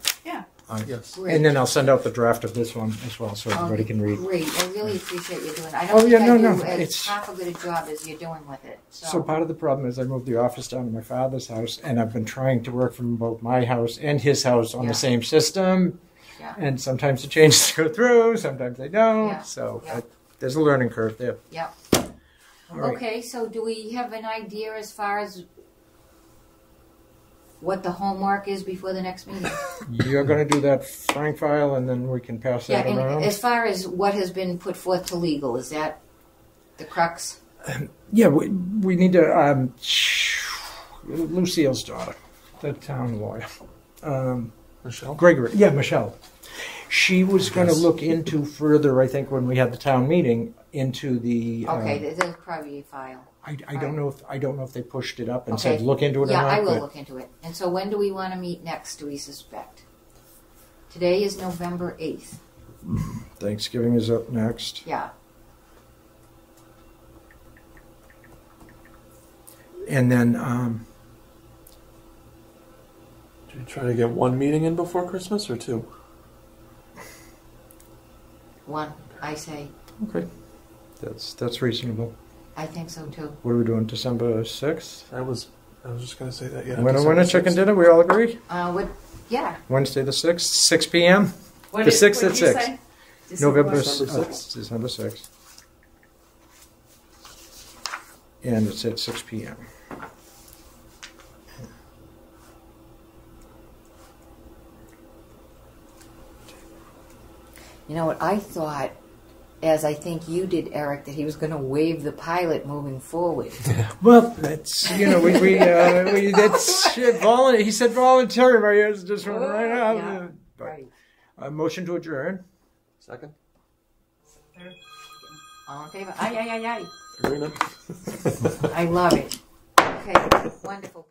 Yes. Great. And then I'll send out the draft of this one as well, so everybody can read. Great. I really appreciate you doing it. I Oh, don't yeah, think I no, do no, as it's- half a good a job as you're doing with it. So part of the problem is I moved the office down to my father's house, and I've been trying to work from both my house and his house on Yeah. the same system. Yeah. And sometimes the changes go through, sometimes they don't. Yeah. So Yeah. there's a learning curve there. Yep. All right. Okay, so do we have an idea as far as what the homework is before the next meeting? You're going to do that Frank file, and then we can pass Yeah, that and around. as far as what has been put forth to legal, is that the crux? Yeah, we need to. Lucille's daughter, the town lawyer. Michelle? Gregory. Yeah, Michelle. She was going to Yes. look into further, I think, when we had the town meeting, into the. Okay, there's probably a file. I don't know if they pushed it up and Okay. said look into it Yeah, or not. I will but look into it. And so when do we want to meet next, do we suspect? Today is November 8th. Thanksgiving is up next. Yeah. And then Do you try to get one meeting in before Christmas or two? One, I say. okay, that's reasonable. I think so too. What are we doing? December 6th? I was just going to say that, yeah. Winner, December winner, chicken 6th. dinner. We all agree. Yeah. Wednesday the 6th, 6 p.m. What The is- 6th what at did you 6. say? November what? December 6th. December 6th. And it's at 6 p.m. You know what, I thought, as I think you did, Eric, that he was going to waive the pilot moving forward. Well, that's, we that's volunteer. He said voluntary. My ears just went right out. Yeah, But, right. motion to adjourn. Second? All in favor? Aye, aye, aye, Agreement? aye. I love it. Okay, wonderful.